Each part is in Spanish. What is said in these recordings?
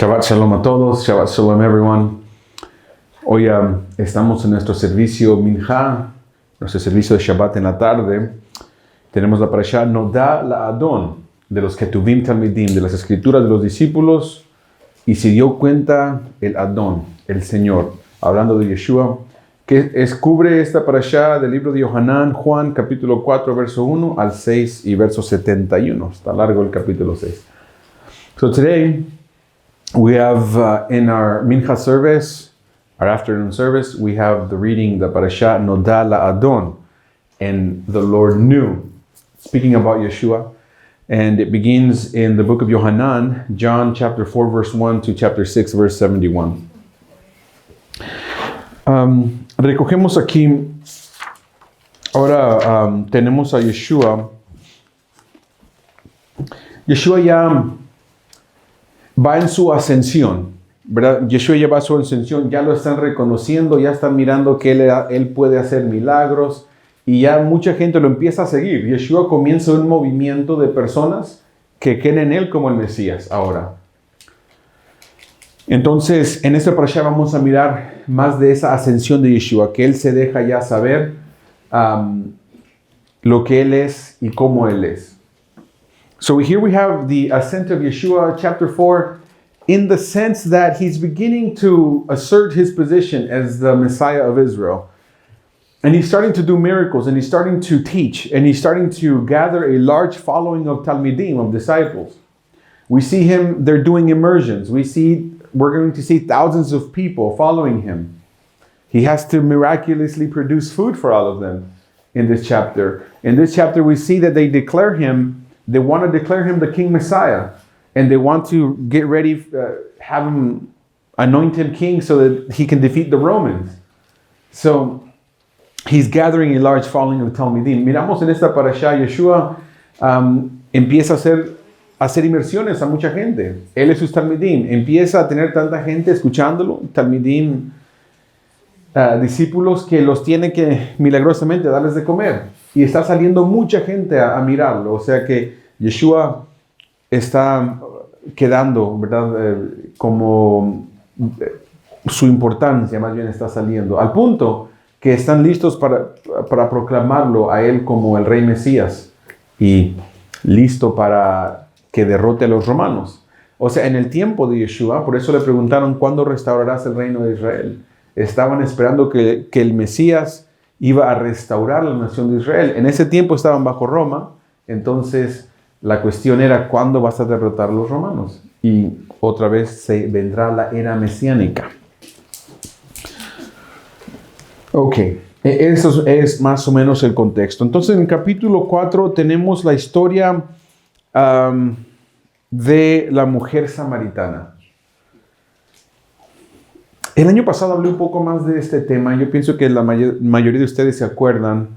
Shabbat Shalom a todos, Shabbat Shalom everyone. Hoy estamos en nuestro servicio Mincha, nuestro servicio de Shabbat en la tarde. Tenemos la parashá Nodá La'adon, de los Ketuvim Talmidim, de las escrituras de los discípulos, y se dio cuenta el Adón, el Señor, hablando de Yeshua, que cubre esta parashá del libro de Yohanan, Juan, capítulo 4, verso 1 al 6 y verso 71. Está largo el capítulo 6. So today, we have in our Mincha service, our afternoon service, we have the reading, the parasha Nodá La'adon, and the Lord knew, speaking about Yeshua. And it begins in the book of Yohanan, John chapter 4, verse 1 to chapter 6, verse 71. Recogemos aquí, ahora tenemos a Yeshua. Yeshua ya va en su ascensión, ¿verdad? Yeshua ya va en su ascensión, ya lo están reconociendo, ya están mirando que él puede hacer milagros y ya mucha gente lo empieza a seguir. Yeshua comienza un movimiento de personas que creen en él como el Mesías ahora. Entonces, en esta parasha vamos a mirar más de esa ascensión de Yeshua, que él se deja ya saber lo que él es y cómo él es. So here we have the ascent of Yeshua, chapter 4, in the sense that he's beginning to assert his position as the Messiah of Israel. And he's starting to do miracles, and he's starting to teach, and he's starting to gather a large following of Talmidim, of disciples. We see him, they're doing immersions. We're going to see thousands of people following him. He has to miraculously produce food for all of them in this chapter. In this chapter, we see that they want to declare him the King Messiah, and they want to get ready, have him anoint him king so that he can defeat the Romans. So he's gathering a large following of Talmidim. Miramos en esta parasha, Yeshua empieza a hacer inmersiones a mucha gente. Él es sus Talmidim. Empieza a tener tanta gente escuchándolo, Talmidim, discípulos que los tiene que milagrosamente darles de comer. Y está saliendo mucha gente a mirarlo. O sea que Yeshua está quedando, ¿verdad? Como su importancia más bien está saliendo. Al punto que están listos para proclamarlo a él como el rey Mesías. Y listo para que derrote a los romanos. O sea, en el tiempo de Yeshua, por eso le preguntaron, ¿cuándo restaurarás el reino de Israel? Estaban esperando que el Mesías iba a restaurar la nación de Israel. En ese tiempo estaban bajo Roma, entonces la cuestión era ¿cuándo vas a derrotar a los romanos? Y otra vez se vendrá la era mesiánica. Ok, eso es más o menos el contexto. Entonces en el capítulo 4 tenemos la historia de la mujer samaritana. El año pasado hablé un poco más de este tema. Yo pienso que la mayoría de ustedes se acuerdan.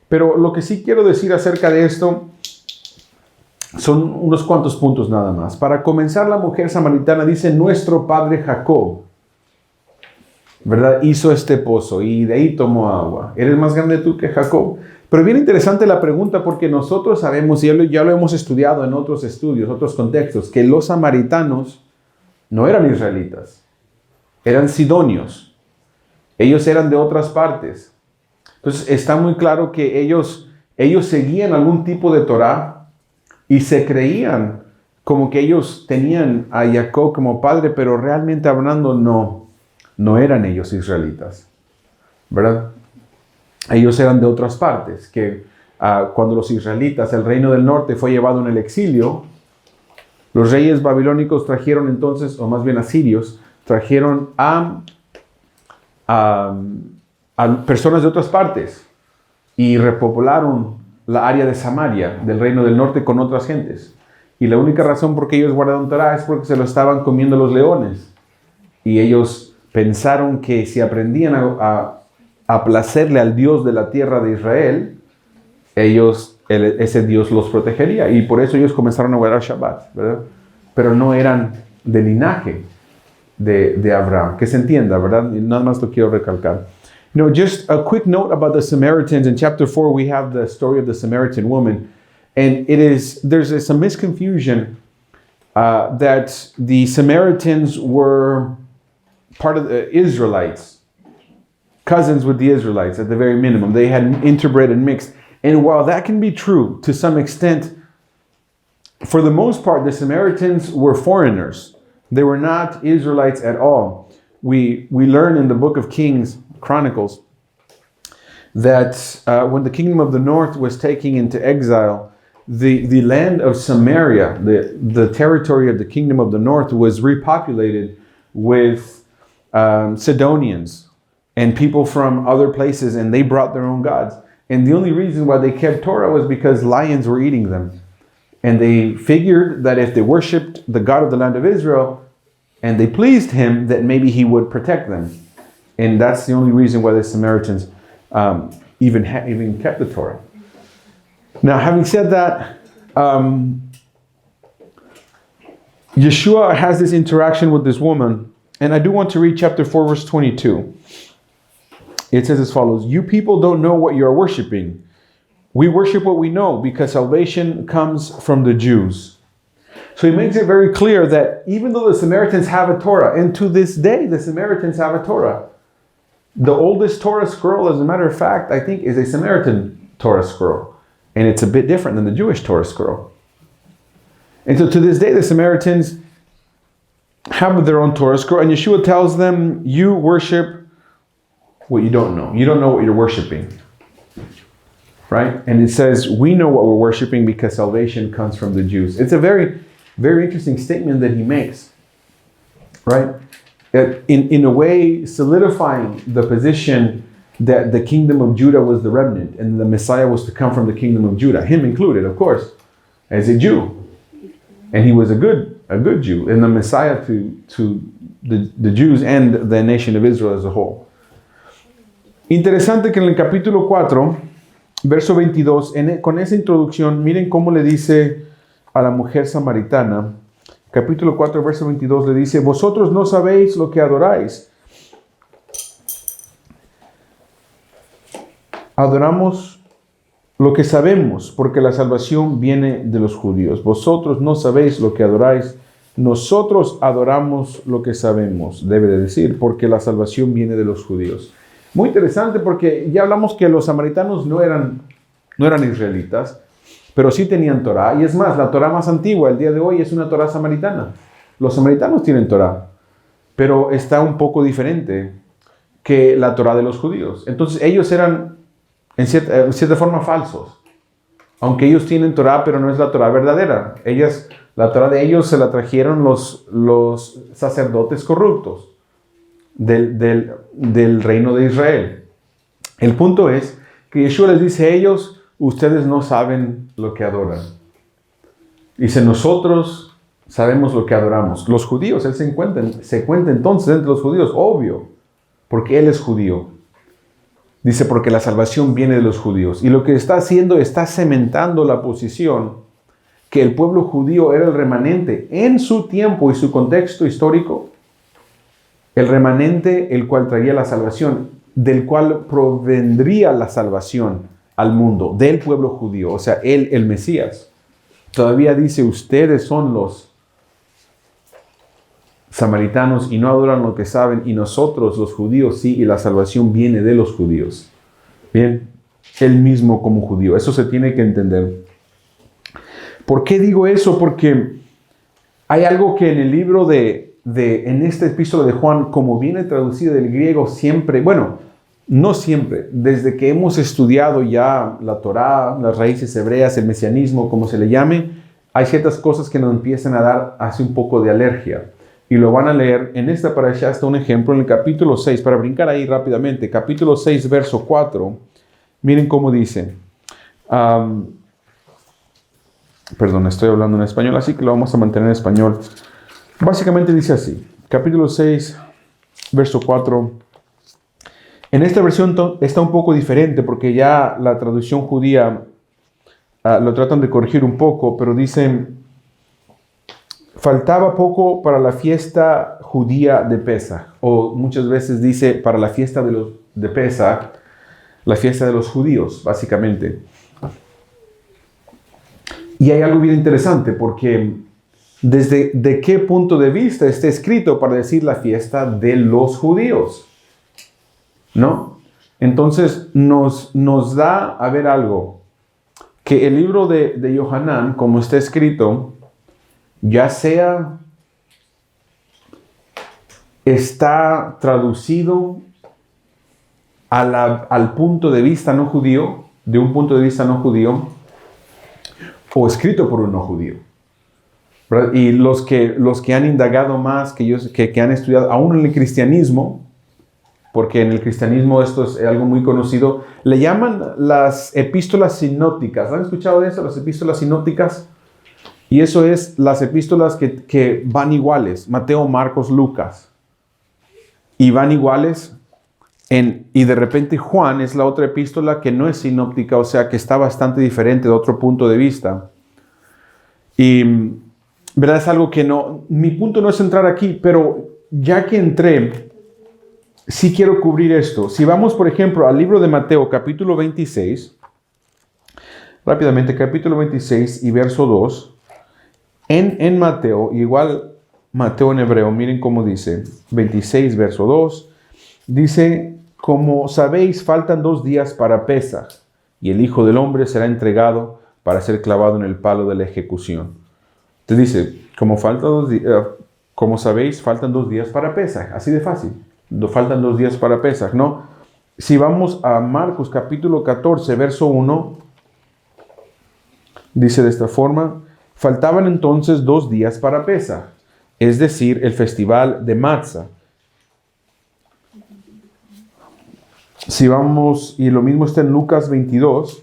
Pero lo que sí quiero decir acerca de esto son unos cuantos puntos nada más. Para comenzar, la mujer samaritana dice, nuestro padre Jacob, ¿verdad? Hizo este pozo y de ahí tomó agua. ¿Eres más grande tú que Jacob? Pero bien interesante la pregunta porque nosotros sabemos, y ya lo hemos estudiado en otros estudios, otros contextos, que los samaritanos no eran israelitas. Eran sidonios. Ellos eran de otras partes. Entonces está muy claro que ellos seguían algún tipo de Torah y se creían como que ellos tenían a Jacob como padre, pero realmente hablando no eran ellos israelitas, ¿verdad? Ellos eran de otras partes, que cuando los israelitas, el reino del norte fue llevado en el exilio, los reyes babilónicos trajeron entonces, o más bien asirios, trajeron a personas de otras partes y repopularon la área de Samaria, del reino del norte, con otras gentes. Y la única razón por qué ellos guardaron Torah es porque se lo estaban comiendo los leones. Y ellos pensaron que si aprendían a placerle al Dios de la tierra de Israel, ese Dios los protegería. Y por eso ellos comenzaron a guardar Shabbat, ¿verdad? Pero no eran de linaje de Abraham, que se entienda, ¿verdad? Nada más lo quiero recalcar. Just a quick note about the Samaritans. In chapter 4, we have the story of the Samaritan woman. And there's some misconfusion that the Samaritans were part of the Israelites, cousins with the Israelites at the very minimum. They had interbred and mixed. And while that can be true to some extent, for the most part, the Samaritans were foreigners. They were not Israelites at all. We learn in the book of Kings, Chronicles, that when the kingdom of the north was taken into exile, the land of Samaria, the territory of the kingdom of the north, was repopulated with Sidonians and people from other places, and they brought their own gods. And the only reason why they kept Torah was because lions were eating them. And they figured that if they worshipped the God of the land of Israel and they pleased him, that maybe he would protect them. And that's the only reason why the Samaritans even kept the Torah. Now, having said that, Yeshua has this interaction with this woman. And I do want to read chapter 4, verse 22. It says as follows: "You people don't know what you are worshiping. We worship what we know, because salvation comes from the Jews." So he makes it very clear that even though the Samaritans have a Torah, and to this day the Samaritans have a Torah, the oldest Torah scroll, as a matter of fact, I think is a Samaritan Torah scroll. And it's a bit different than the Jewish Torah scroll. And so to this day the Samaritans have their own Torah scroll, and Yeshua tells them, you worship what you don't know. You don't know what you're worshiping. Right? And it says, we know what we're worshiping because salvation comes from the Jews. It's a very, very interesting statement that he makes. Right? In a way, solidifying the position that the kingdom of Judah was the remnant and the Messiah was to come from the kingdom of Judah. Him included, of course, as a Jew. And he was a good Jew, and the Messiah to the Jews and the nation of Israel as a whole. Interesante que en el capítulo 4, verso 22, con esa introducción, miren cómo le dice a la mujer samaritana. Capítulo 4, verso 22 le dice, vosotros no sabéis lo que adoráis. Adoramos lo que sabemos, porque la salvación viene de los judíos. Vosotros no sabéis lo que adoráis. Nosotros adoramos lo que sabemos, debe de decir, porque la salvación viene de los judíos. Muy interesante, porque ya hablamos que los samaritanos no eran israelitas, pero sí tenían Torah. Y es más, la Torah más antigua, el día de hoy, es una Torah samaritana. Los samaritanos tienen Torah, pero está un poco diferente que la Torah de los judíos. Entonces ellos eran, en cierta forma, falsos. Aunque ellos tienen Torah, pero no es la Torah verdadera. La Torah de ellos se la trajeron los sacerdotes corruptos del reino de Israel. El punto es que Yeshua les dice a ellos, ustedes no saben lo que adoran. Dice, nosotros sabemos lo que adoramos. Los judíos, él se cuenta entonces entre los judíos, obvio, porque él es judío. Dice, porque la salvación viene de los judíos. Y lo que está haciendo, está cementando la posición que el pueblo judío era el remanente en su tiempo y su contexto histórico. El remanente, el cual traía la salvación, del cual provendría la salvación al mundo, del pueblo judío. O sea, él, el Mesías. Todavía dice, ustedes son los samaritanos y no adoran lo que saben, y nosotros los judíos sí, y la salvación viene de los judíos. Bien, él mismo como judío. Eso se tiene que entender. ¿Por qué digo eso? Porque hay algo que en el libro en esta epístola de Juan, como viene traducido del griego siempre, bueno, no siempre, desde que hemos estudiado ya la Torá, las raíces hebreas, el mesianismo, como se le llame, hay ciertas cosas que nos empiezan a dar así un poco de alergia. Y lo van a leer en esta parashá. Está un ejemplo en el capítulo 6, para brincar ahí rápidamente, capítulo 6, verso 4. Miren cómo dice. Perdón, estoy hablando en español, así que lo vamos a mantener en español. Básicamente dice así, capítulo 6, verso 4. En esta versión está un poco diferente, porque ya la traducción judía lo tratan de corregir un poco, pero dicen, faltaba poco para la fiesta judía de Pesaj, o muchas veces dice para la fiesta de Pesaj, la fiesta de los judíos, básicamente. Y hay algo bien interesante, porque desde de qué punto de vista está escrito para decir la fiesta de los judíos, ¿no? Entonces nos da a ver algo, que el libro de Yohanan, como está escrito, ya sea está traducido al punto de vista no judío, de un punto de vista no judío, o escrito por un no judío. ¿Verdad? Y los que han indagado más, que han estudiado, aún en el cristianismo, porque en el cristianismo esto es algo muy conocido, le llaman las epístolas sinópticas. ¿Han escuchado de eso? Las epístolas sinópticas. Y eso es las epístolas que van iguales, Mateo, Marcos, Lucas. Y van iguales, y de repente Juan es la otra epístola que no es sinóptica, o sea que está bastante diferente de otro punto de vista. Y, ¿verdad? Es algo que mi punto no es entrar aquí, pero ya que entré, sí quiero cubrir esto. Si vamos, por ejemplo, al libro de Mateo, capítulo 26, rápidamente, capítulo 26 y verso 2, en Mateo, igual Mateo en hebreo, miren cómo dice, 26, verso 2, dice, como sabéis, faltan 2 días para Pesaj, y el Hijo del Hombre será entregado para ser clavado en el palo de la ejecución. Entonces dice, como sabéis, faltan 2 días para Pesaj, así de fácil. Faltan 2 días para Pesaj, ¿no? Si vamos a Marcos capítulo 14, verso 1, dice de esta forma, faltaban entonces 2 días para Pesaj, es decir, el festival de Matzah. Si vamos, y lo mismo está en Lucas 22,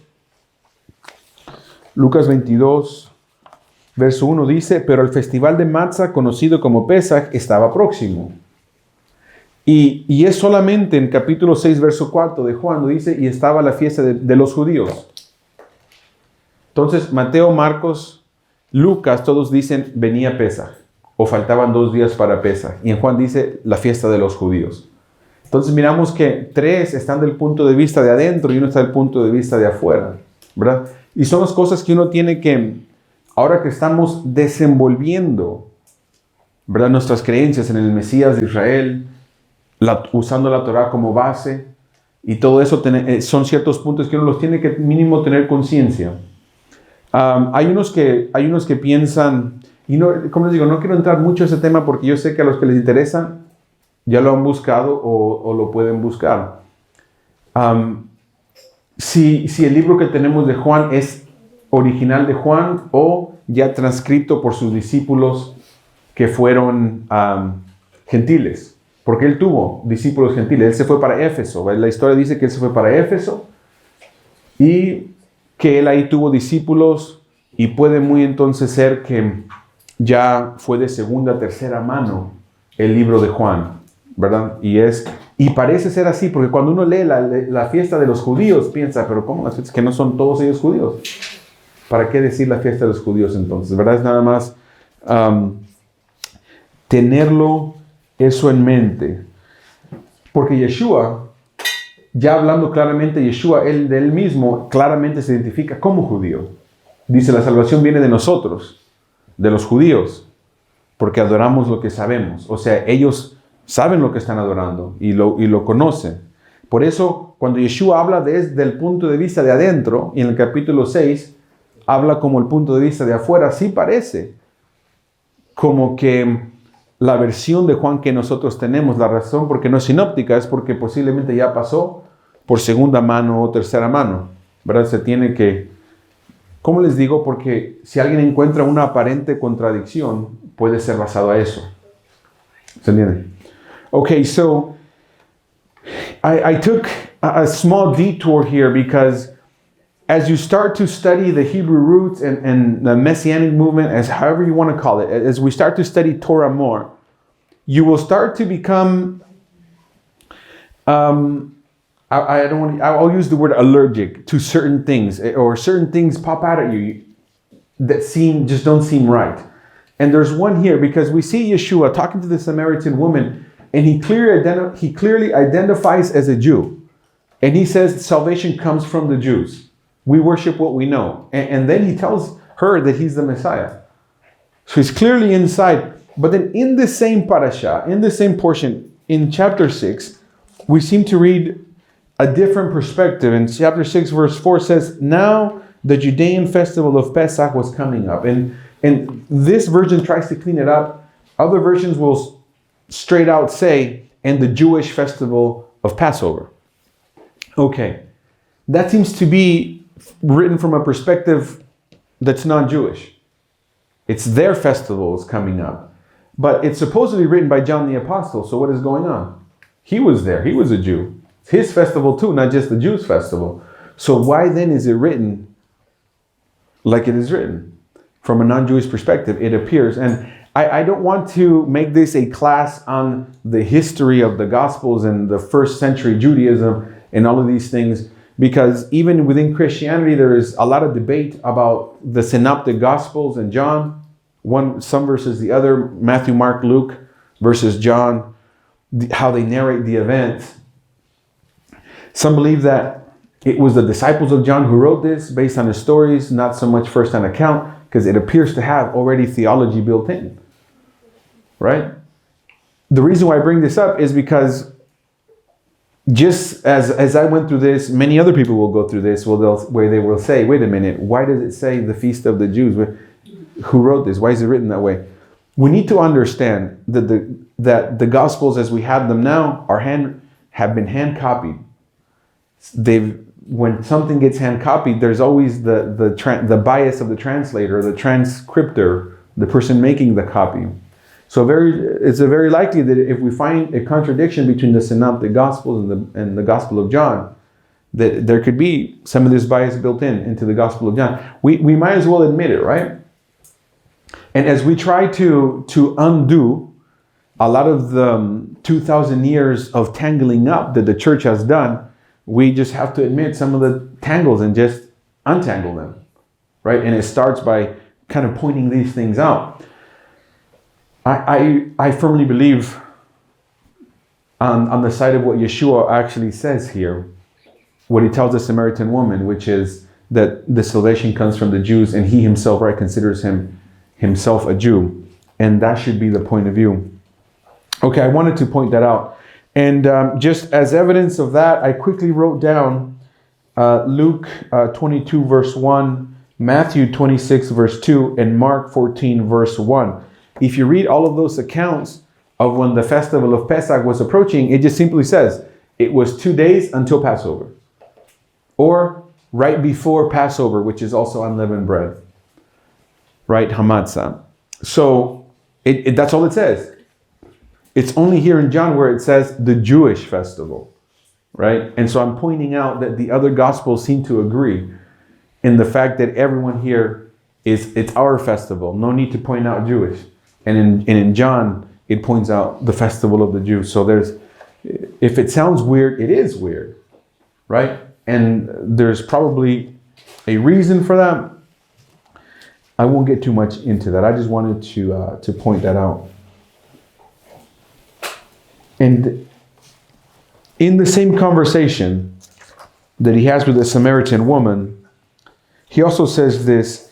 verso 1 dice, pero el festival de Matzah, conocido como Pesaj, estaba próximo. Y es solamente en capítulo 6, verso 4 de Juan, donde dice, y estaba la fiesta de los judíos. Entonces, Mateo, Marcos, Lucas, todos dicen, venía Pesaj, o faltaban 2 días para Pesaj. Y en Juan dice, la fiesta de los judíos. Entonces miramos que 3 están del punto de vista de adentro y 1 está del punto de vista de afuera, ¿verdad? Y son las cosas que uno tiene que, ahora que estamos desenvolviendo, ¿verdad? Nuestras creencias en el Mesías de Israel, usando la Torah como base, y todo eso son ciertos puntos que uno los tiene que mínimo tener conciencia. Hay unos que piensan, y no, como les digo, no quiero entrar mucho en ese tema porque yo sé que a los que les interesa ya lo han buscado o lo pueden buscar. Si el libro que tenemos de Juan es original de Juan o ya transcrito por sus discípulos que fueron gentiles. Porque él tuvo discípulos gentiles. Él se fue para Éfeso. ¿Vale? La historia dice que él se fue para Éfeso y que él ahí tuvo discípulos y puede muy entonces ser que ya fue de segunda, tercera mano el libro de Juan, ¿verdad? Y parece ser así, porque cuando uno lee la fiesta de los judíos, piensa, pero ¿cómo las fiestas que no son todos ellos judíos? ¿Para qué decir la fiesta de los judíos entonces? ¿Verdad? Es nada más tenerlo eso en mente. Porque Yeshua, ya hablando claramente, Yeshua, él de él mismo, claramente se identifica como judío. Dice, la salvación viene de nosotros, de los judíos, porque adoramos lo que sabemos. O sea, ellos saben lo que están adorando y lo conocen. Por eso, cuando Yeshua habla desde el punto de vista de adentro, y en el capítulo 6, habla como el punto de vista de afuera, sí parece como que la versión de Juan que nosotros tenemos, la razón porque no es sinóptica, es porque posiblemente ya pasó por segunda mano o tercera mano, ¿verdad? Se tiene que, ¿cómo les digo? Porque si alguien encuentra una aparente contradicción, puede ser basado a eso. ¿Se entiende? Okay, so I took a small detour here because as you start to study the Hebrew roots and the Messianic movement, as however you want to call it, as we start to study Torah more, you will start to become, I'll use the word allergic to certain things, or certain things pop out at you that just don't seem right. And there's one here because we see Yeshua talking to the Samaritan woman, and he clearly identifies as a Jew. And he says salvation comes from the Jews. We worship what we know. And then he tells her that he's the Messiah. So he's clearly inside. But then in the same parasha, in the same portion, in chapter 6, we seem to read a different perspective. In chapter 6, verse 4 says, now the Judean festival of Pesach was coming up. And this version tries to clean it up. Other versions will straight out say, and the Jewish festival of Passover. Okay, that seems to be written from a perspective that's non-Jewish. It's their festivals coming up. But it's supposedly written by John the Apostle. So what is going on? He was there. He was a Jew. It's his festival too, not just the Jews' festival. So why then is it written like it is written? From a non-Jewish perspective, it appears. And I don't want to make this a class on the history of the Gospels and the first century Judaism and all of these things, because even within Christianity, there is a lot of debate about the synoptic Gospels and John, some versus the other, Matthew, Mark, Luke versus John, how they narrate the event. Some believe that it was the disciples of John who wrote this based on his stories, not so much first-hand account, because it appears to have already theology built in, right? The reason why I bring this up is because just as I went through this, many other people will go through this where they will say, wait a minute, why does it say the Feast of the Jews? Who wrote this? Why is it written that way? We need to understand that the Gospels as we have them now have been hand copied. When something gets hand copied, there's always the bias of the translator, the transcriptor, the person making the copy. So it's very likely that if we find a contradiction between the Synoptic Gospels and the Gospel of John, that there could be some of this bias built into the Gospel of John. We might as well admit it, right? And as we try to undo a lot of the 2,000 years of tangling up that the church has done, we just have to admit some of the tangles and just untangle them, right? And it starts by kind of pointing these things out. I firmly believe on the side of what Yeshua actually says here, what he tells the Samaritan woman, which is that the salvation comes from the Jews and he himself, right, considers himself a Jew. And that should be the point of view. Okay, I wanted to point that out. And just as evidence of that, I quickly wrote down Luke 22 verse 1, Matthew 26 verse 2, and Mark 14 verse 1. If you read all of those accounts of when the festival of Pesach was approaching, it just simply says it was 2 days until Passover. Or right before Passover, which is also unleavened bread. Right? Hamatzah. So that's all it says. It's only here in John where it says the Jewish festival. Right? And so I'm pointing out that the other Gospels seem to agree in the fact that everyone here it's our festival. No need to point out Jewish. And in John, it points out the festival of the Jews. So if it sounds weird, it is weird, right? And there's probably a reason for that. I won't get too much into that. I just wanted to point that out. And in the same conversation that he has with the Samaritan woman, he also says this,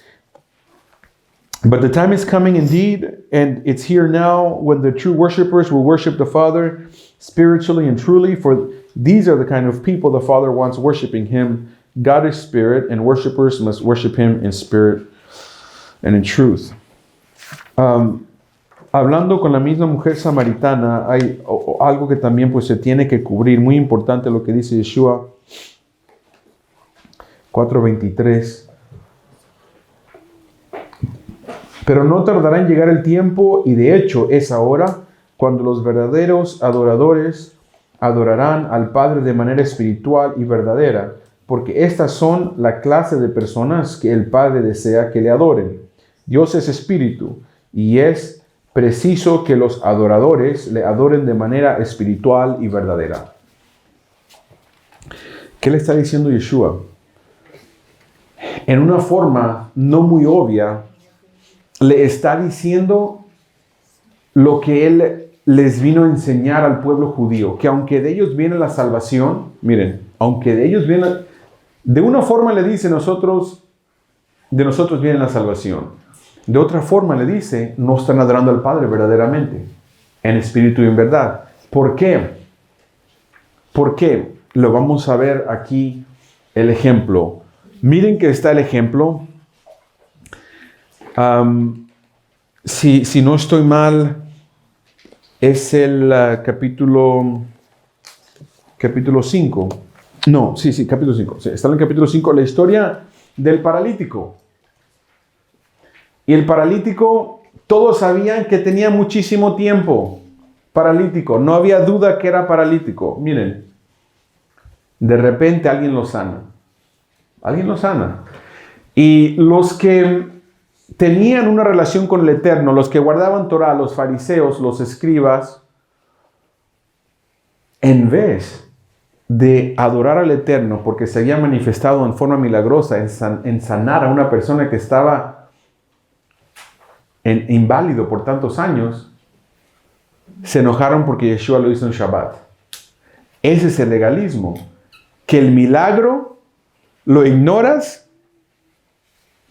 but the time is coming indeed, and it's here now when the true worshipers will worship the Father spiritually and truly, for these are the kind of people the Father wants worshiping him. God is spirit, and worshipers must worship him in spirit and in truth. Hablando con la misma mujer samaritana, hay algo que también pues se tiene que cubrir, muy importante lo que dice Yeshua 4:23. Pero no tardará en llegar el tiempo, y de hecho es ahora, cuando los verdaderos adoradores adorarán al Padre de manera espiritual y verdadera, porque estas son la clase de personas que el Padre desea que le adoren. Dios es espíritu, y es preciso que los adoradores le adoren de manera espiritual y verdadera. ¿Qué le está diciendo Yeshua? En una forma no muy obvia, le está diciendo lo que él les vino a enseñar al pueblo judío, que aunque de ellos viene la salvación, miren, aunque de ellos viene, de una forma le dice de nosotros viene la salvación. De otra forma le dice, no están adorando al Padre verdaderamente, en espíritu y en verdad. ¿Por qué? ¿Por qué? Lo vamos a ver aquí el ejemplo. Miren que está el ejemplo. Si no estoy mal, es el capítulo 5. No, sí, capítulo 5. Sí, está en el capítulo 5 la historia del paralítico. Y el paralítico, todos sabían que tenía muchísimo tiempo paralítico. No había duda que era paralítico. Miren, de repente alguien lo sana. Alguien lo sana. Y los que tenían una relación con el Eterno, los que guardaban Torah, los fariseos, los escribas, en vez de adorar al Eterno, porque se había manifestado en forma milagrosa en sanar a una persona que estaba inválido por tantos años, se enojaron porque Yeshua lo hizo en Shabbat. Ese es el legalismo, que el milagro lo ignoras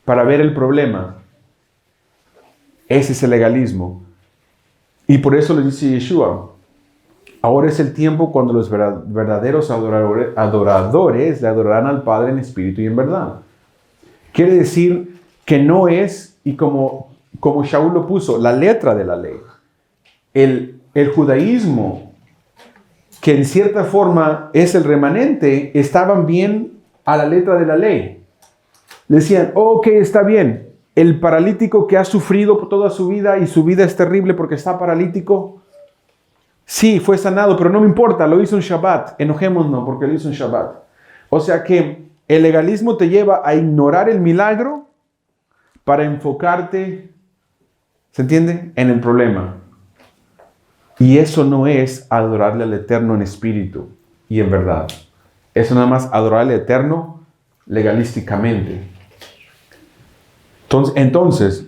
para ver el problema. Ese es el legalismo. Y por eso le dice Yeshua, ahora es el tiempo cuando los verdaderos adoradores le adorarán al Padre en espíritu y en verdad. Quiere decir que no es, y como Shaul lo puso, la letra de la ley. El judaísmo, que en cierta forma es el remanente, estaban bien a la letra de la ley. Decían, ok, está bien. El paralítico que ha sufrido toda su vida y su vida es terrible porque está paralítico, sí, fue sanado, pero no me importa, lo hizo en Shabbat. Enojémonos porque lo hizo en Shabbat. O sea que el legalismo te lleva a ignorar el milagro para enfocarte, ¿se entiende?, en el problema. Y eso no es adorarle al Eterno en espíritu y en verdad. Eso nada más adorarle al Eterno legalísticamente. Entonces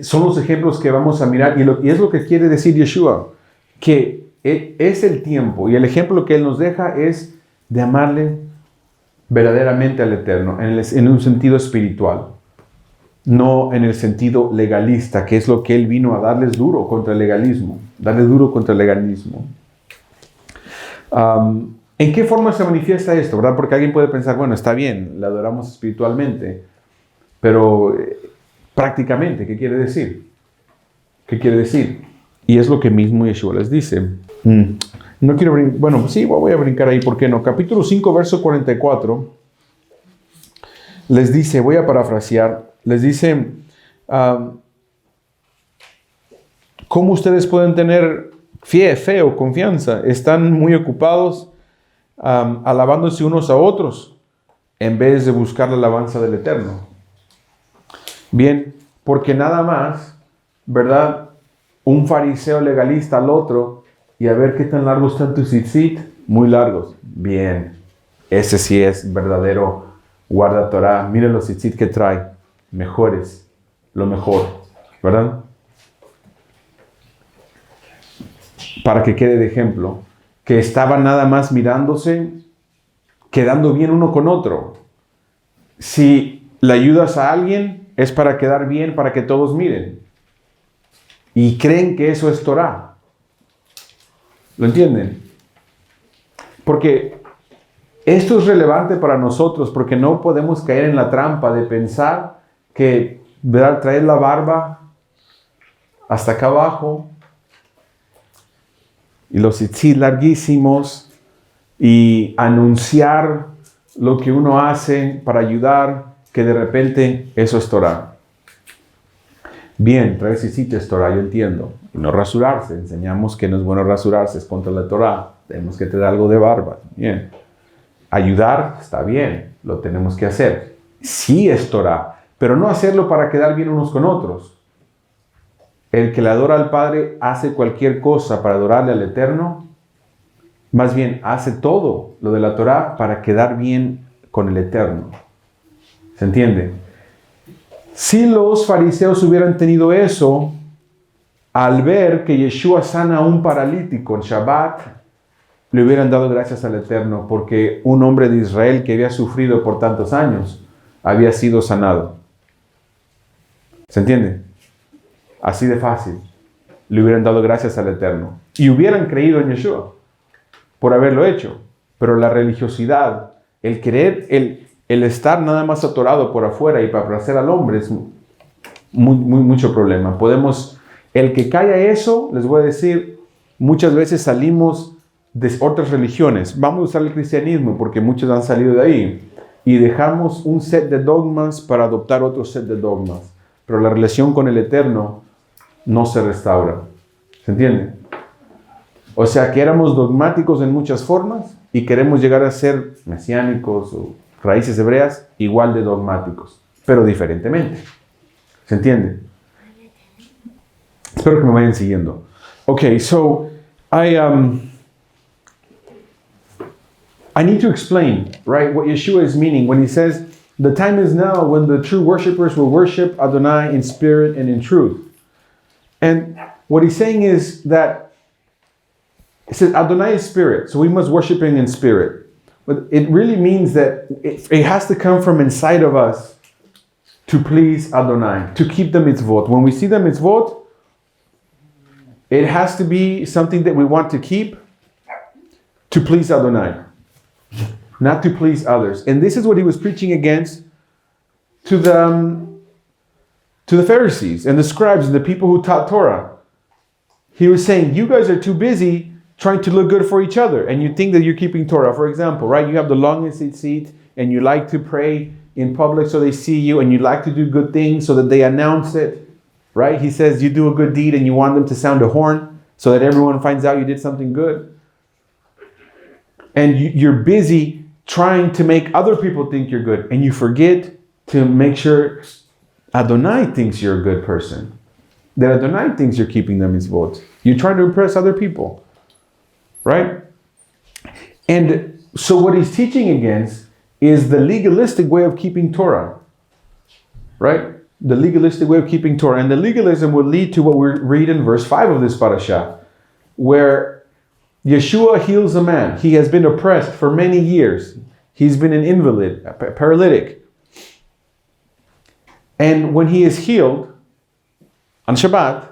son los ejemplos que vamos a mirar y es lo que quiere decir Yeshua, que es el tiempo y el ejemplo que Él nos deja es de amarle verdaderamente al Eterno en un sentido espiritual, no en el sentido legalista, que es lo que Él vino a darles duro contra el legalismo, ¿En qué forma se manifiesta esto, verdad? Porque alguien puede pensar, bueno, está bien, le adoramos espiritualmente, pero prácticamente, ¿qué quiere decir? ¿Qué quiere decir? Y es lo que mismo Yeshua les dice. No quiero brincar, bueno, sí, voy a brincar ahí, ¿por qué no? Capítulo 5, verso 44, les dice, voy a parafrasear, les dice, ¿cómo ustedes pueden tener fe o confianza? Están muy ocupados alabándose unos a otros en vez de buscar la alabanza del Eterno. Bien, porque nada más, ¿verdad? Un fariseo legalista al otro y a ver qué tan largos están tus tzitzit. Muy largos. Bien, ese sí es verdadero guarda Torah. Miren los tzitzit que trae. Mejores, lo mejor, ¿verdad? Para que quede de ejemplo, que estaban nada más mirándose, quedando bien uno con otro. Si le ayudas a alguien, es para quedar bien, para que todos miren. Y creen que eso es Torah. ¿Lo entienden? Porque esto es relevante para nosotros, porque no podemos caer en la trampa de pensar que, ¿verdad?, traer la barba hasta acá abajo y los tzitzit larguísimos y anunciar lo que uno hace para ayudar, que de repente eso es Torah. Bien, traer tzitzit es Torah, yo entiendo. Y no rasurarse, enseñamos que no es bueno rasurarse, es contra la Torah. Tenemos que tener algo de barba. Bien. Ayudar, está bien, lo tenemos que hacer. Sí es Torah, pero no hacerlo para quedar bien unos con otros. El que le adora al Padre hace cualquier cosa para adorarle al Eterno. Más bien, hace todo lo de la Torah para quedar bien con el Eterno. ¿Se entiende? Si los fariseos hubieran tenido eso, al ver que Yeshua sana a un paralítico en Shabbat, le hubieran dado gracias al Eterno, porque un hombre de Israel que había sufrido por tantos años había sido sanado. ¿Se entiende? Así de fácil. Le hubieran dado gracias al Eterno. Y hubieran creído en Yeshua por haberlo hecho. Pero la religiosidad, el querer, el estar nada más atorado por afuera y para placer al hombre es mucho problema. El que cae a eso, les voy a decir, muchas veces salimos de otras religiones. Vamos a usar el cristianismo porque muchos han salido de ahí. Y dejamos un set de dogmas para adoptar otro set de dogmas. Pero la relación con el Eterno no se restaura. ¿Se entiende? O sea que éramos dogmáticos en muchas formas y queremos llegar a ser mesiánicos o raíces hebreas igual de dogmáticos, pero diferentemente. ¿Se entiende? Espero que me vayan siguiendo. Okay, so I need to explain, right, what Yeshua is meaning when he says, the time is now when the true worshipers will worship Adonai in spirit and in truth. And what he's saying is that, it says Adonai is spirit, so we must worship him in spirit. But it really means that it has to come from inside of us to please Adonai, to keep the mitzvot. When we see the mitzvot, it has to be something that we want to keep to please Adonai, not to please others. And this is what he was preaching against to the Pharisees and the scribes and the people who taught Torah. He was saying, you guys are too busy trying to look good for each other, and you think that you're keeping Torah. For example, right? You have the longest seat, and you like to pray in public so they see you, and you like to do good things so that they announce it, right? He says you do a good deed and you want them to sound a horn so that everyone finds out you did something good. And you're busy trying to make other people think you're good, and you forget to make sure Adonai thinks you're a good person. That Adonai thinks you're keeping the mitzvot. You're trying to impress other people. Right? And so what he's teaching against is the legalistic way of keeping Torah. Right? The legalistic way of keeping Torah. And the legalism will lead to what we read in verse 5 of this parasha, where Yeshua heals a man. He has been oppressed for many years. He's been an invalid, a paralytic. And when he is healed on Shabbat,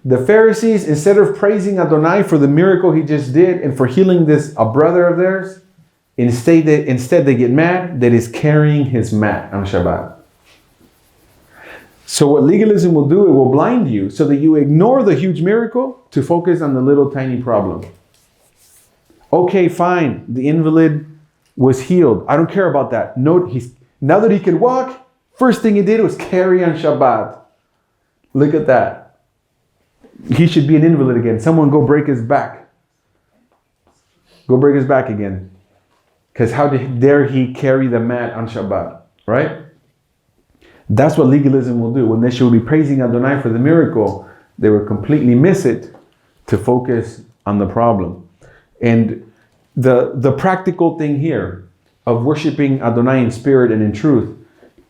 the Pharisees, instead of praising Adonai for the miracle he just did and for healing a brother of theirs, instead they get mad that he's carrying his mat on Shabbat. So what legalism will do, it will blind you so that you ignore the huge miracle to focus on the little tiny problem. Okay, fine, the invalid was healed. I don't care about that. Now that he can walk, first thing he did was carry on Shabbat. Look at that. He should be an invalid again. Someone go break his back. Go break his back again. Because how dare he carry the mat on Shabbat, right? That's what legalism will do. When they should be praising Adonai for the miracle, they will completely miss it to focus on the problem. And the practical thing here of worshiping Adonai in spirit and in truth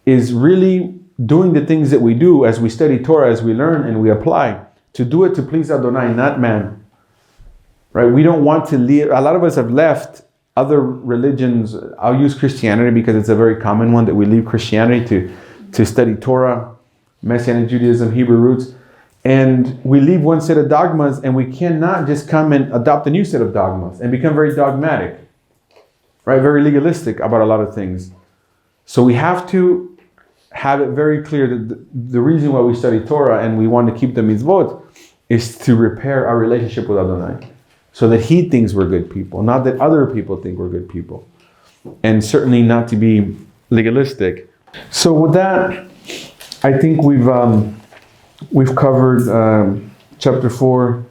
is really doing the things that we do as we study Torah, as we learn and we apply, to do it to please Adonai, not man. Right? We don't want to leave. A lot of us have left other religions. I'll use Christianity because it's a very common one that we leave Christianity to study Torah, Messianic Judaism, Hebrew roots. And we leave one set of dogmas and we cannot just come and adopt a new set of dogmas and become very dogmatic. Right? Very legalistic about a lot of things. So we have to have it very clear that the reason why we study Torah and we want to keep the mitzvot is to repair our relationship with Adonai so that he thinks we're good people, not that other people think we're good people, and certainly not to be legalistic. So with that, I think we've covered chapter 4.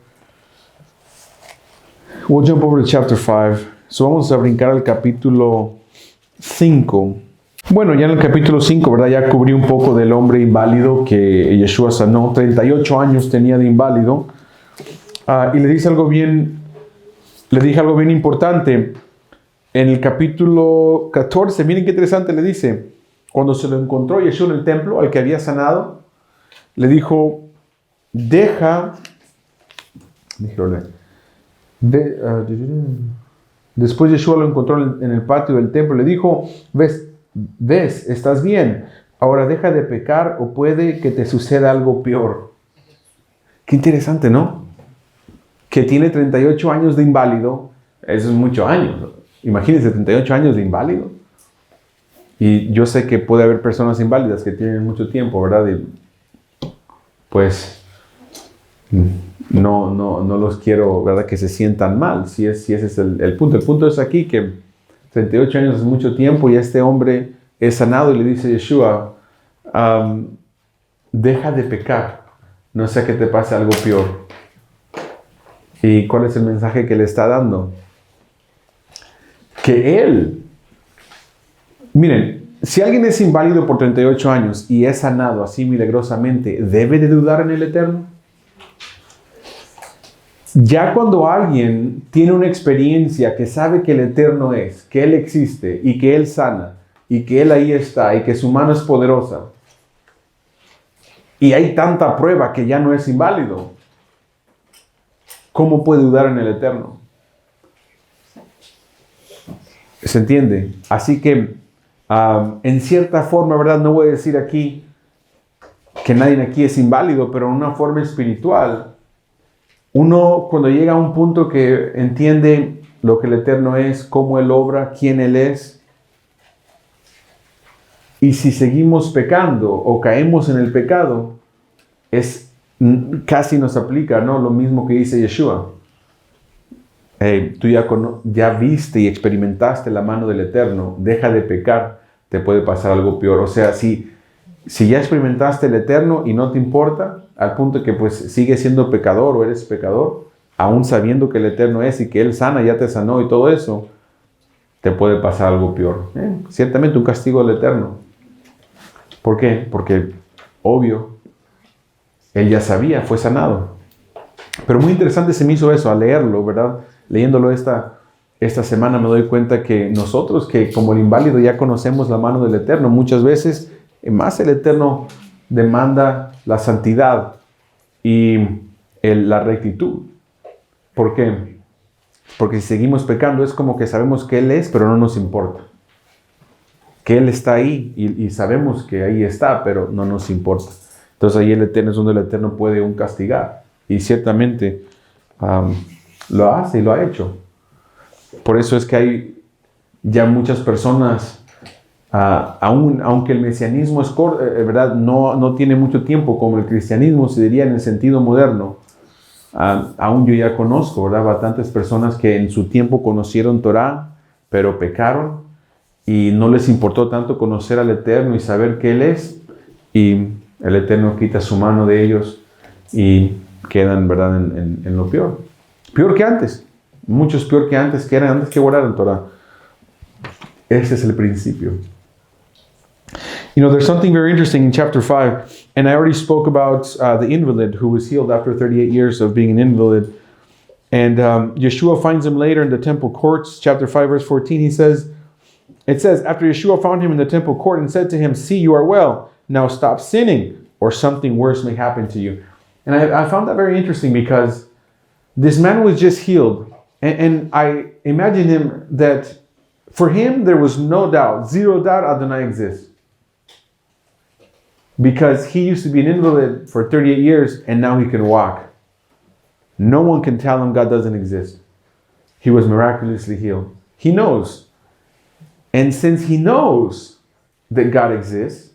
We'll jump over to chapter 5. So vamos a brincar al capítulo 5. Bueno, ya en el capítulo 5, ¿verdad? Ya cubrí un poco del hombre inválido que Yeshua sanó. 38 años tenía de inválido. Y le dije algo bien importante. En el capítulo 14, miren qué interesante le dice. Cuando se lo encontró Yeshua en el templo, al que había sanado, le dijo, después Yeshua lo encontró en el patio del templo, le dijo, ves, estás bien, Ahora deja de pecar o puede que te suceda algo peor. Qué interesante, ¿no? Que tiene 38 años de inválido. Eso es muchos años. Imagínense, 38 años de inválido. Y yo sé que puede haber personas inválidas que tienen mucho tiempo, ¿verdad? Y pues no los quiero, ¿verdad? Que se sientan mal, si ese es el punto. El punto es aquí que 38 años es mucho tiempo y este hombre es sanado y le dice a Yeshua, deja de pecar, no sea que te pase algo peor. ¿Y cuál es el mensaje que le está dando? Que él, miren, si alguien es inválido por 38 años y es sanado así milagrosamente, ¿debe de dudar en el Eterno? Ya cuando alguien tiene una experiencia que sabe que el Eterno es, que Él existe y que Él sana y que Él ahí está y que su mano es poderosa y hay tanta prueba que ya no es inválido, ¿cómo puede dudar en el Eterno? ¿Se entiende? Así que en cierta forma, ¿verdad? No voy a decir aquí que nadie aquí es inválido, pero en una forma espiritual, uno cuando llega a un punto que entiende lo que el Eterno es, cómo Él obra, quién Él es, y si seguimos pecando o caemos en el pecado, casi nos aplica, ¿no? Lo mismo que dice Yeshua. Hey, tú ya viste y experimentaste la mano del Eterno, deja de pecar, te puede pasar algo peor. O sea, si ya experimentaste el Eterno y no te importa, al punto que pues sigues siendo pecador o eres pecador, aún sabiendo que el Eterno es y que Él sana, ya te sanó y todo eso, te puede pasar algo peor. Ciertamente un castigo del Eterno. ¿Por qué? Porque, obvio, Él ya sabía, fue sanado. Pero muy interesante se me hizo eso al leerlo, ¿verdad? Leyéndolo esta semana me doy cuenta que nosotros, que como el inválido ya conocemos la mano del Eterno, muchas veces más el Eterno demanda la santidad y la rectitud. ¿Por qué? Porque si seguimos pecando es como que sabemos que Él es, pero no nos importa. Que Él está ahí y sabemos que ahí está, pero no nos importa. Entonces ahí el Eterno es donde el Eterno puede castigar. Y ciertamente lo hace y lo ha hecho. Por eso es que hay ya muchas personas, aunque el mesianismo es ¿verdad? No tiene mucho tiempo como el cristianismo, se diría en el sentido moderno. Aún yo ya conozco, ¿verdad? Bastantes personas que en su tiempo conocieron Torah, pero pecaron y no les importó tanto conocer al Eterno y saber que Él es. Y el Eterno quita su mano de ellos y quedan, ¿verdad? En lo peor. Peor que antes. Muchos peor que antes, que eran antes que guardaran Torah. Ese es el principio. You know, there's something very interesting in chapter 5, and I already spoke about the invalid who was healed after 38 years of being an invalid. And Yeshua finds him later in the temple courts. Chapter 5, verse 14, it says, after Yeshua found him in the temple court and said to him, "See, you are well. Now stop sinning, or something worse may happen to you." And I found that very interesting because this man was just healed. And I imagine him that for him, there was no doubt, zero doubt Adonai exists. Because he used to be an invalid for 38 years and now he can walk. No one can tell him God doesn't exist. He was miraculously healed. He knows. And since he knows that God exists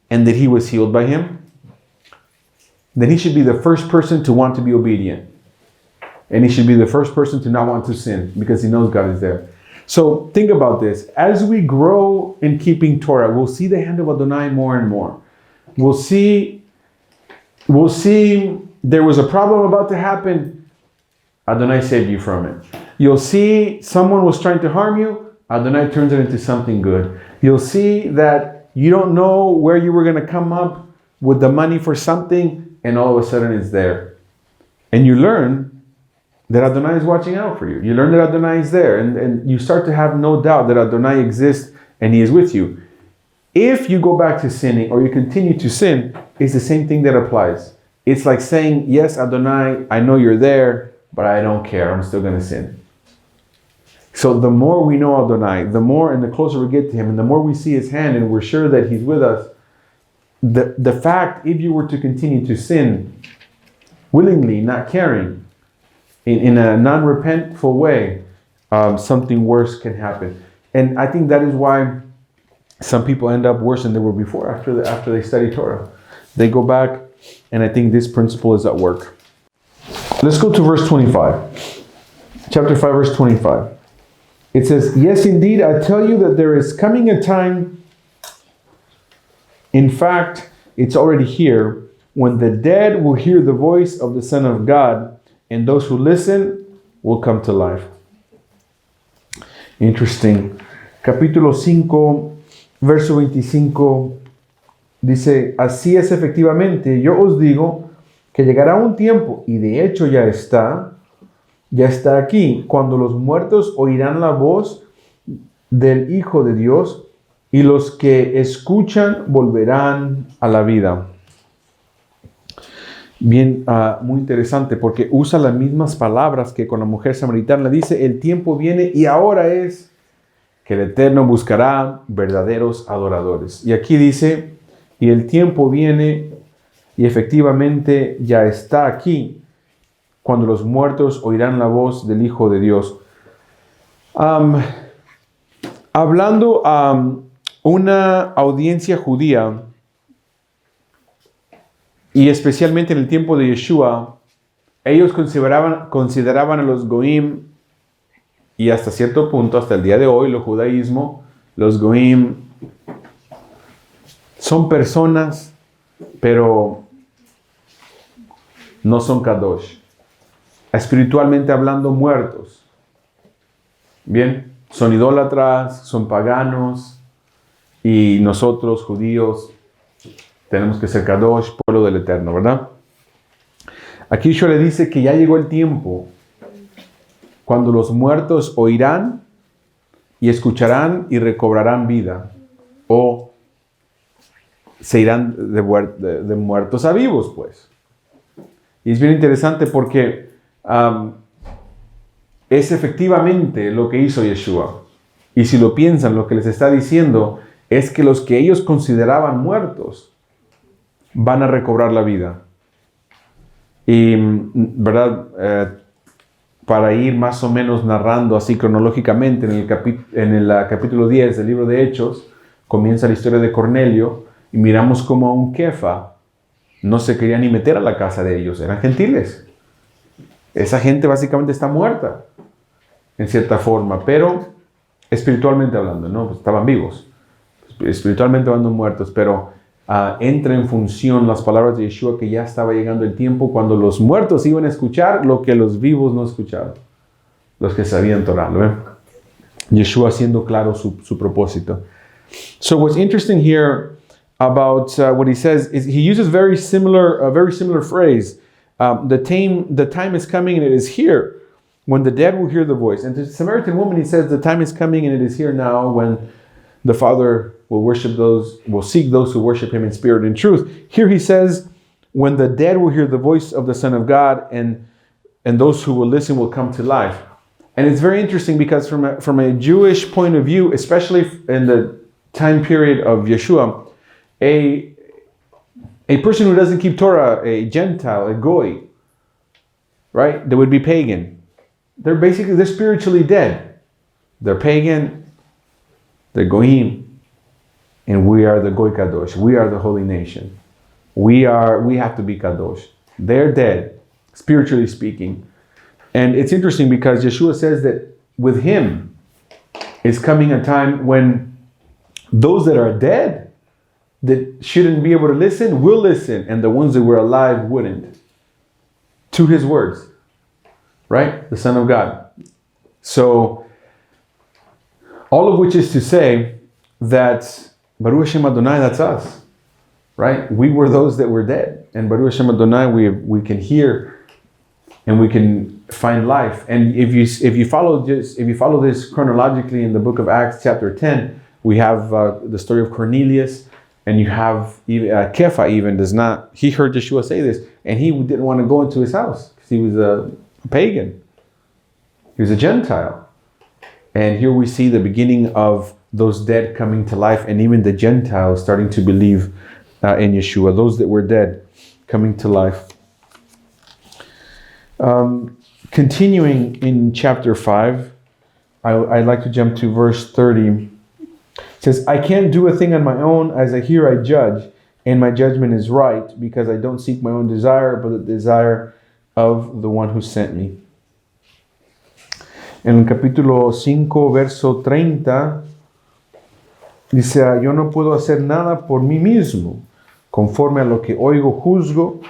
and that he was healed by him, then he should be the first person to want to be obedient. And he should be the first person to not want to sin because he knows God is there. So think about this. As we grow in keeping Torah, we'll see the hand of Adonai more and more. We'll see there was a problem about to happen. Adonai saved you from it. You'll see someone was trying to harm you. Adonai turns it into something good. You'll see that you don't know where you were going to come up with the money for something, and all of a sudden it's there. And you learn that Adonai is watching out for you. You learn that Adonai is there, and you start to have no doubt that Adonai exists and He is with you. If you go back to sinning or you continue to sin, it's the same thing that applies. It's like saying, yes, Adonai, I know you're there, but I don't care. I'm still going to sin. So the more we know Adonai, the more and the closer we get to Him, and the more we see His hand and we're sure that He's with us, the fact, if you were to continue to sin willingly, not caring, in a non-repentful way, something worse can happen. And I think that is why some people end up worse than they were before after they study Torah. They go back, and I think this principle is at work. Let's go to verse 25. Chapter 5, verse 25. It says, "Yes, indeed, I tell you that there is coming a time, in fact, it's already here, when the dead will hear the voice of the Son of God, and those who listen will come to life." Interesting. Capítulo 5, verso 25, dice, "Así es efectivamente, yo os digo que llegará un tiempo, y de hecho ya está aquí, cuando los muertos oirán la voz del Hijo de Dios, y los que escuchan volverán a la vida." Bien, muy interesante, porque usa las mismas palabras que con la mujer samaritana. Dice, el tiempo viene y ahora es que el Eterno buscará verdaderos adoradores. Y aquí dice, y el tiempo viene y efectivamente ya está aquí, cuando los muertos oirán la voz del Hijo de Dios. Hablando a una audiencia judía, y especialmente en el tiempo de Yeshua, ellos consideraban a los Goim, y hasta cierto punto, hasta el día de hoy, el judaísmo, los Goim son personas, pero no son Kadosh. Espiritualmente hablando, muertos. Bien, son idólatras, son paganos, y nosotros, judíos, tenemos que ser Kadosh, pueblo del Eterno, ¿verdad? Aquí Yeshua le dice que ya llegó el tiempo cuando los muertos oirán y escucharán y recobrarán vida, o se irán de muertos a vivos, pues. Y es bien interesante porque es efectivamente lo que hizo Yeshua. Y si lo piensan, lo que les está diciendo es que los que ellos consideraban muertos van a recobrar la vida. Y, ¿verdad? Para ir más o menos narrando así cronológicamente, en el capítulo 10 del libro de Hechos, comienza la historia de Cornelio, y miramos como a un Kefa no se quería ni meter a la casa de ellos, eran gentiles. Esa gente básicamente está muerta, en cierta forma, pero espiritualmente hablando, ¿no? Pues estaban vivos, espiritualmente hablando muertos, pero entra en función las palabras de Yeshua que ya estaba llegando el tiempo cuando los muertos iban a escuchar lo que los vivos no escucharon, los que sabían Torah, ¿lo ven? Yeshua haciendo claro su propósito. So what's interesting here about what he says is he uses a very similar phrase. The time is coming and it is here when the dead will hear the voice. And to the Samaritan woman, he says, the time is coming and it is here now when the Father will seek those who worship him in spirit and truth. Here he says, when the dead will hear the voice of the Son of God, and those who will listen will come to life. And it's very interesting because from a Jewish point of view, especially in the time period of Yeshua, a person who doesn't keep Torah, a Gentile, a Goy, right? They would be pagan. They're spiritually dead. They're pagan, they're Goyim, and we are the Goy Kadosh. We are the holy nation. We have to be Kadosh. They're dead, spiritually speaking. And it's interesting because Yeshua says that with him is coming a time when those that are dead, that shouldn't be able to listen, will listen, and the ones that were alive wouldn't. To his words, right? The Son of God. So, all of which is to say that Baruch Hashem Adonai, that's us, right? We were those that were dead, and Baruch Hashem Adonai, we can hear and we can find life. And if you follow this chronologically in the book of Acts, chapter 10, we have the story of Cornelius. And you have Kefa he heard Yeshua say this, and he didn't want to go into his house because he was a pagan. He was a Gentile. And here we see the beginning of those dead coming to life, and even the Gentiles starting to believe in Yeshua, those that were dead coming to life. Continuing in chapter 5, I'd like to jump to verse 30. It says, I can't do a thing on my own. As I hear, I judge, and my judgment is right, because I don't seek my own desire, but the desire of the one who sent me. En el capítulo 5, verso 30, dice, yo no puedo hacer nada por mí mismo. Conforme a lo que oigo, juzgo,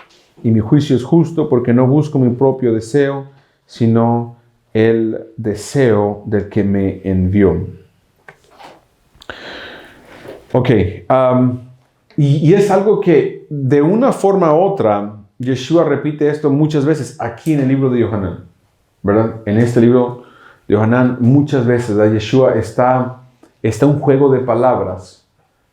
y mi juicio es justo, porque no busco mi propio deseo, sino el deseo del que me envió. Ok, y es algo que de una forma u otra, Yeshua repite esto muchas veces aquí en el libro de Yohanan, ¿verdad? En este libro de Yohanan muchas veces, ¿verdad? Yeshua está un juego de palabras,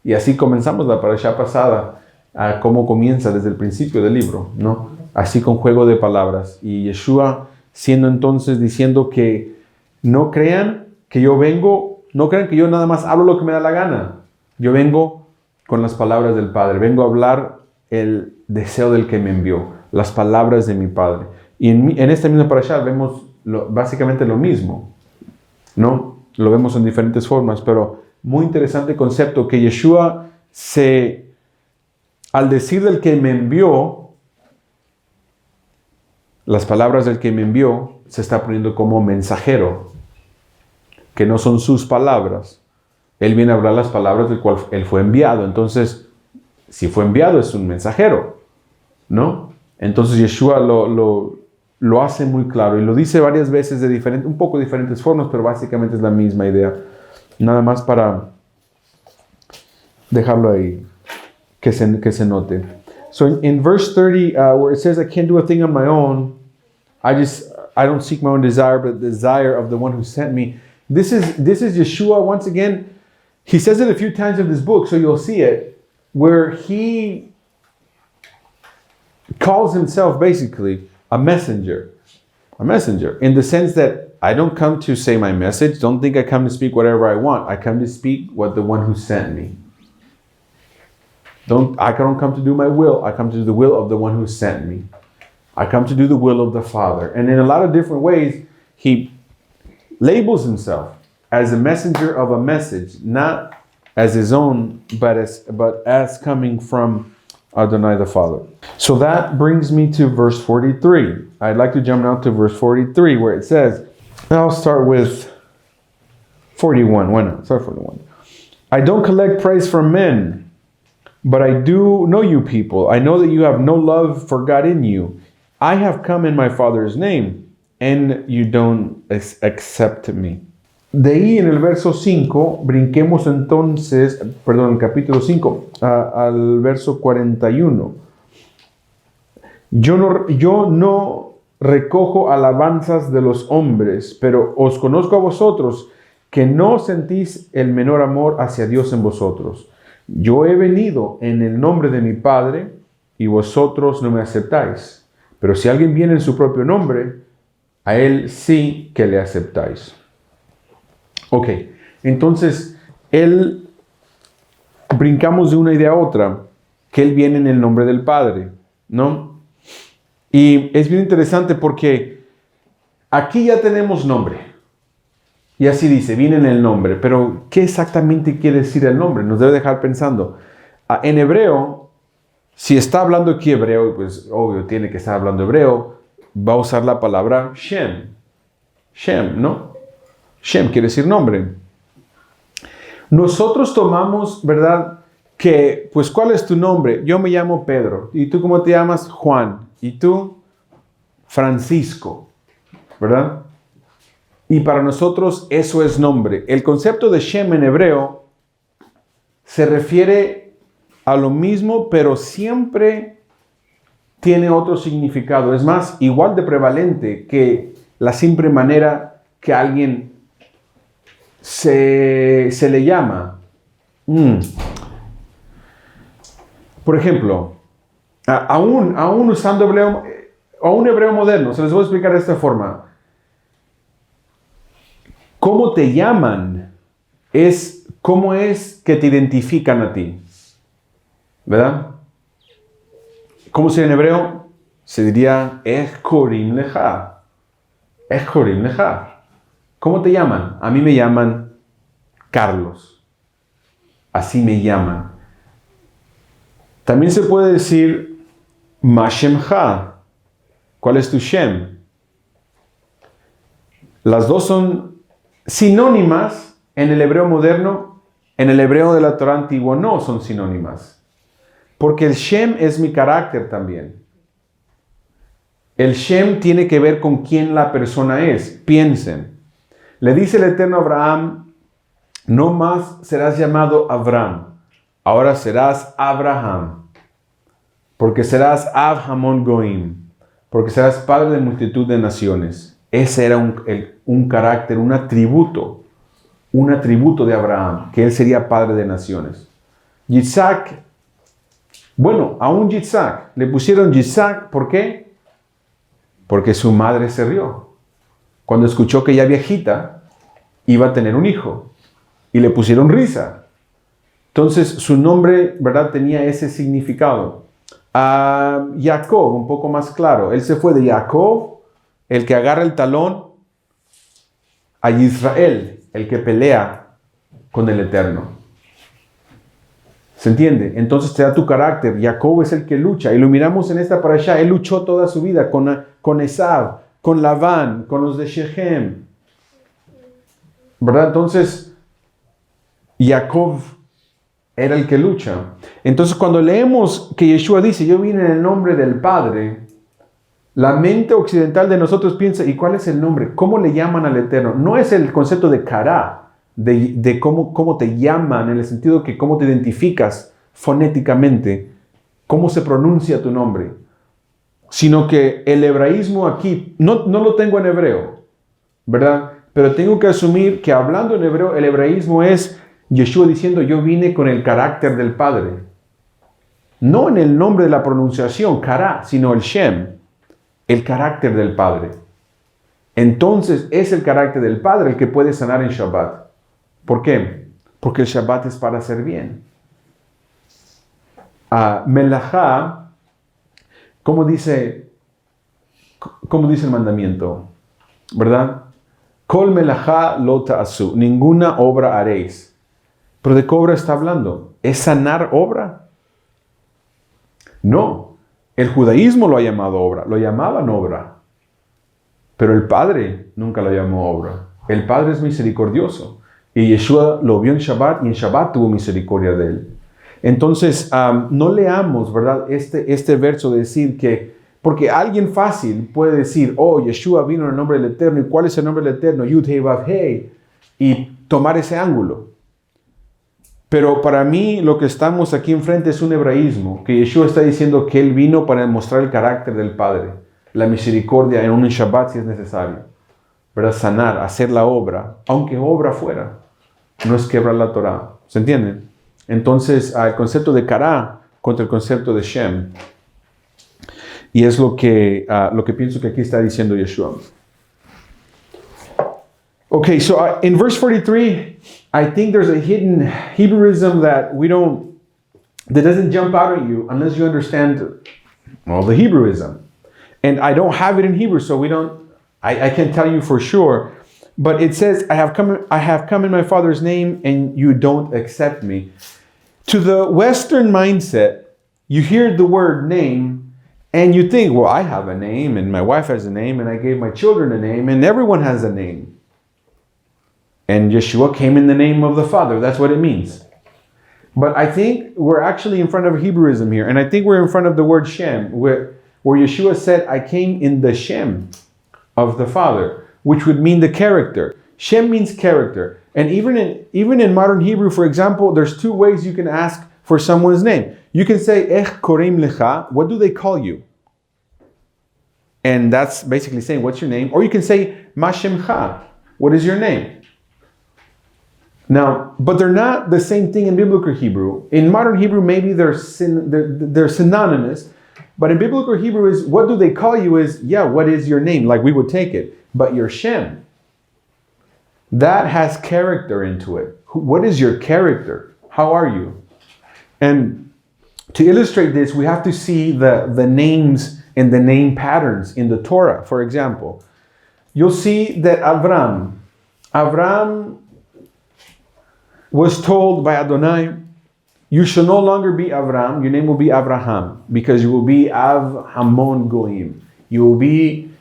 y así comenzamos la parashá pasada, a cómo comienza desde el principio del libro, ¿no? Así con juego de palabras, y Yeshua siendo entonces diciendo que no crean que yo vengo, no crean que yo nada más hablo lo que me da la gana. Yo vengo con las palabras del Padre, vengo a hablar el deseo del que me envió, las palabras de mi Padre. Y en esta misma parashá vemos básicamente lo mismo, ¿no? Lo vemos en diferentes formas, pero muy interesante concepto que Yeshua al decir del que me envió, las palabras del que me envió, se está poniendo como mensajero, que no son sus palabras. Él viene a hablar las palabras del cual él fue enviado. Entonces, si fue enviado, es un mensajero, ¿no? Entonces Yeshua lo hace muy claro y lo dice varias veces de un poco diferentes formas, pero básicamente es la misma idea. Nada más para dejarlo ahí, que se note. So in verse 30, where it says, I can't do a thing on my own, I don't seek my own desire, but the desire of the one who sent me. This is Yeshua once again. He says it a few times in this book, so you'll see it, where he calls himself basically a messenger. A messenger, in the sense that I don't come to say my message. Don't think I come to speak whatever I want. I come to speak what the one who sent me. I don't come to do my will. I come to do the will of the one who sent me. I come to do the will of the Father. And in a lot of different ways, he labels himself as a messenger of a message, not as his own, but as coming from Adonai the Father. So that brings me to verse 43. I'd like to jump now to verse 43, where it says, I'll start with 41. Why not? Start 41. I don't collect praise from men, but I do know you people. I know that you have no love for God in you. I have come in my Father's name, and you don't accept me. De ahí en el verso 5, brinquemos entonces, el capítulo 5, al verso 41. Yo no recojo alabanzas de los hombres, pero os conozco a vosotros, que no sentís el menor amor hacia Dios en vosotros. Yo he venido en el nombre de mi Padre, y vosotros no me aceptáis. Pero si alguien viene en su propio nombre, a él sí que le aceptáis. Ok, entonces, brincamos de una idea a otra, que él viene en el nombre del Padre, ¿no? Y es bien interesante porque aquí ya tenemos nombre. Y así dice, viene en el nombre. Pero, ¿qué exactamente quiere decir el nombre? Nos debe dejar pensando. En hebreo, si está hablando aquí hebreo, pues obvio tiene que estar hablando hebreo, va a usar la palabra Shem. Shem, ¿no? Shem quiere decir nombre. Nosotros tomamos, ¿verdad? Que, pues, ¿cuál es tu nombre? Yo me llamo Pedro. ¿Y tú cómo te llamas? Juan. ¿Y tú? Francisco. ¿Verdad? Y para nosotros eso es nombre. El concepto de Shem en hebreo se refiere a lo mismo, pero siempre tiene otro significado. Es más, igual de prevalente que la simple manera que alguien se le llama. Por ejemplo, aún usando hebreo, a un hebreo moderno, se les voy a explicar de esta forma. ¿Cómo te llaman? Es cómo es que te identifican a ti, ¿verdad? ¿Cómo sería en hebreo? Se diría, Ech korim lecha. Ech korim lecha. ¿Cómo te llaman? A mí me llaman Carlos. Así me llaman. También se puede decir, Ma shemcha. ¿Cuál es tu Shem? Las dos son sinónimas en el hebreo moderno. En el hebreo de la Torah antigua no son sinónimas. Porque el Shem es mi carácter también. El Shem tiene que ver con quién la persona es. Piensen. Le dice el Eterno a Abraham, no más serás llamado Abraham. Ahora serás Abraham. Porque serás Av-Hamon Goim. Porque serás padre de multitud de naciones. Ese era un carácter, un atributo de Abraham, que él sería padre de naciones. Yitzhak, bueno, a un Yitzhak le pusieron Yitzhak, ¿por qué? Porque su madre se rió. Cuando escuchó que ya viejita iba a tener un hijo y le pusieron risa. Entonces su nombre, ¿verdad?, tenía ese significado. A Jacob, un poco más claro, él se fue de Jacob, el que agarra el talón, a Israel, el que pelea con el Eterno. ¿Se entiende? Entonces te da tu carácter. Jacob es el que lucha. Y lo miramos en esta parasha. Él luchó toda su vida con Esav, con Labán, con los de Shechem. ¿Verdad? Entonces, Jacob era el que lucha. Entonces, cuando leemos que Yeshua dice, yo vine en el nombre del Padre, la mente occidental de nosotros piensa, ¿y cuál es el nombre? ¿Cómo le llaman al Eterno? No es el concepto de Kará, de cómo te llaman, en el sentido que cómo te identificas fonéticamente, cómo se pronuncia tu nombre, sino que el hebraísmo aquí, no lo tengo en hebreo, ¿verdad? Pero tengo que asumir que hablando en hebreo, el hebraísmo es Yeshua diciendo, yo vine con el carácter del Padre. No en el nombre de la pronunciación, Kará, sino el Shem. El carácter del Padre. Entonces es el carácter del Padre el que puede sanar en Shabbat. ¿Por qué? Porque el Shabbat es para hacer bien. Melajá, ¿cómo dice el mandamiento? ¿Verdad? Kol melajá lo ta'asu. Ninguna obra haréis. ¿Pero de qué obra está hablando? ¿Es sanar obra? No. El judaísmo lo ha llamado obra, lo llamaban obra, pero el Padre nunca lo llamó obra. El Padre es misericordioso y Yeshua lo vio en Shabbat y en Shabbat tuvo misericordia de él. Entonces, no leamos, ¿verdad?, este verso de decir que, porque alguien fácil puede decir, oh, Yeshua vino en el nombre del Eterno, ¿y cuál es el nombre del Eterno? Yud Hei Vav Hei, y tomar ese ángulo. Pero para mí lo que estamos aquí enfrente es un hebraísmo, que Yeshua está diciendo que Él vino para demostrar el carácter del Padre, la misericordia en un Shabbat si es necesario, ¿verdad? Sanar, hacer la obra, aunque obra fuera, no es quebrar la Torah, ¿se entiende? Entonces, el concepto de Kará contra el concepto de Shem, y es lo que pienso que aquí está diciendo Yeshua. Okay, so in verse 43, I think there's a hidden Hebrewism that doesn't jump out at you unless you understand, well, the Hebrewism. And I don't have it in Hebrew, so I can't tell you for sure. But it says, I have come in my Father's name, and you don't accept me. To the Western mindset, you hear the word name, and you think, well, I have a name, and my wife has a name, and I gave my children a name, and everyone has a name. And Yeshua came in the name of the Father. That's what it means. But I think we're actually in front of Hebrewism here. And I think we're in front of the word Shem, where Yeshua said, I came in the Shem of the Father, which would mean the character. Shem means character. And even in modern Hebrew, for example, there's two ways you can ask for someone's name. You can say, Ech koreim lecha. What do they call you? And that's basically saying, what's your name? Or you can say, Ma shemcha. What is your name? Now, but they're not the same thing in biblical Hebrew. In modern Hebrew, maybe they're synonymous. But in biblical Hebrew, is what do they call you is, yeah, what is your name? Like we would take it. But your Shem, that has character into it. What is your character? How are you? And To illustrate this, we have to see the names and the name patterns in the Torah. For example, you'll see that Avram was told by Adonai, you shall no longer be Avram, your name will be Abraham, because you will be Av Hamon Goim. You will be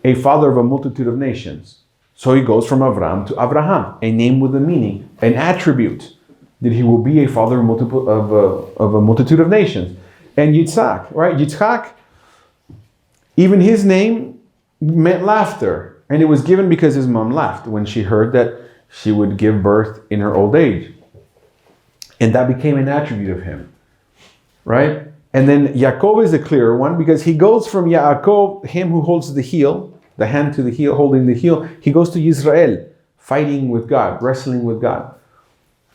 a father of a multitude of nations. So he goes from Avram to Abraham, a name with a meaning, an attribute, that he will be a father of a multitude of nations. And Yitzhak, right? Yitzhak, even his name meant laughter. And it was given because his mom laughed when she heard that she would give birth in her old age. And that became an attribute of him, right? And then Yaakov is a clearer one because he goes from Yaakov, him who holds the heel, the hand to the heel, holding the heel, he goes to Yisrael, fighting with God, wrestling with God.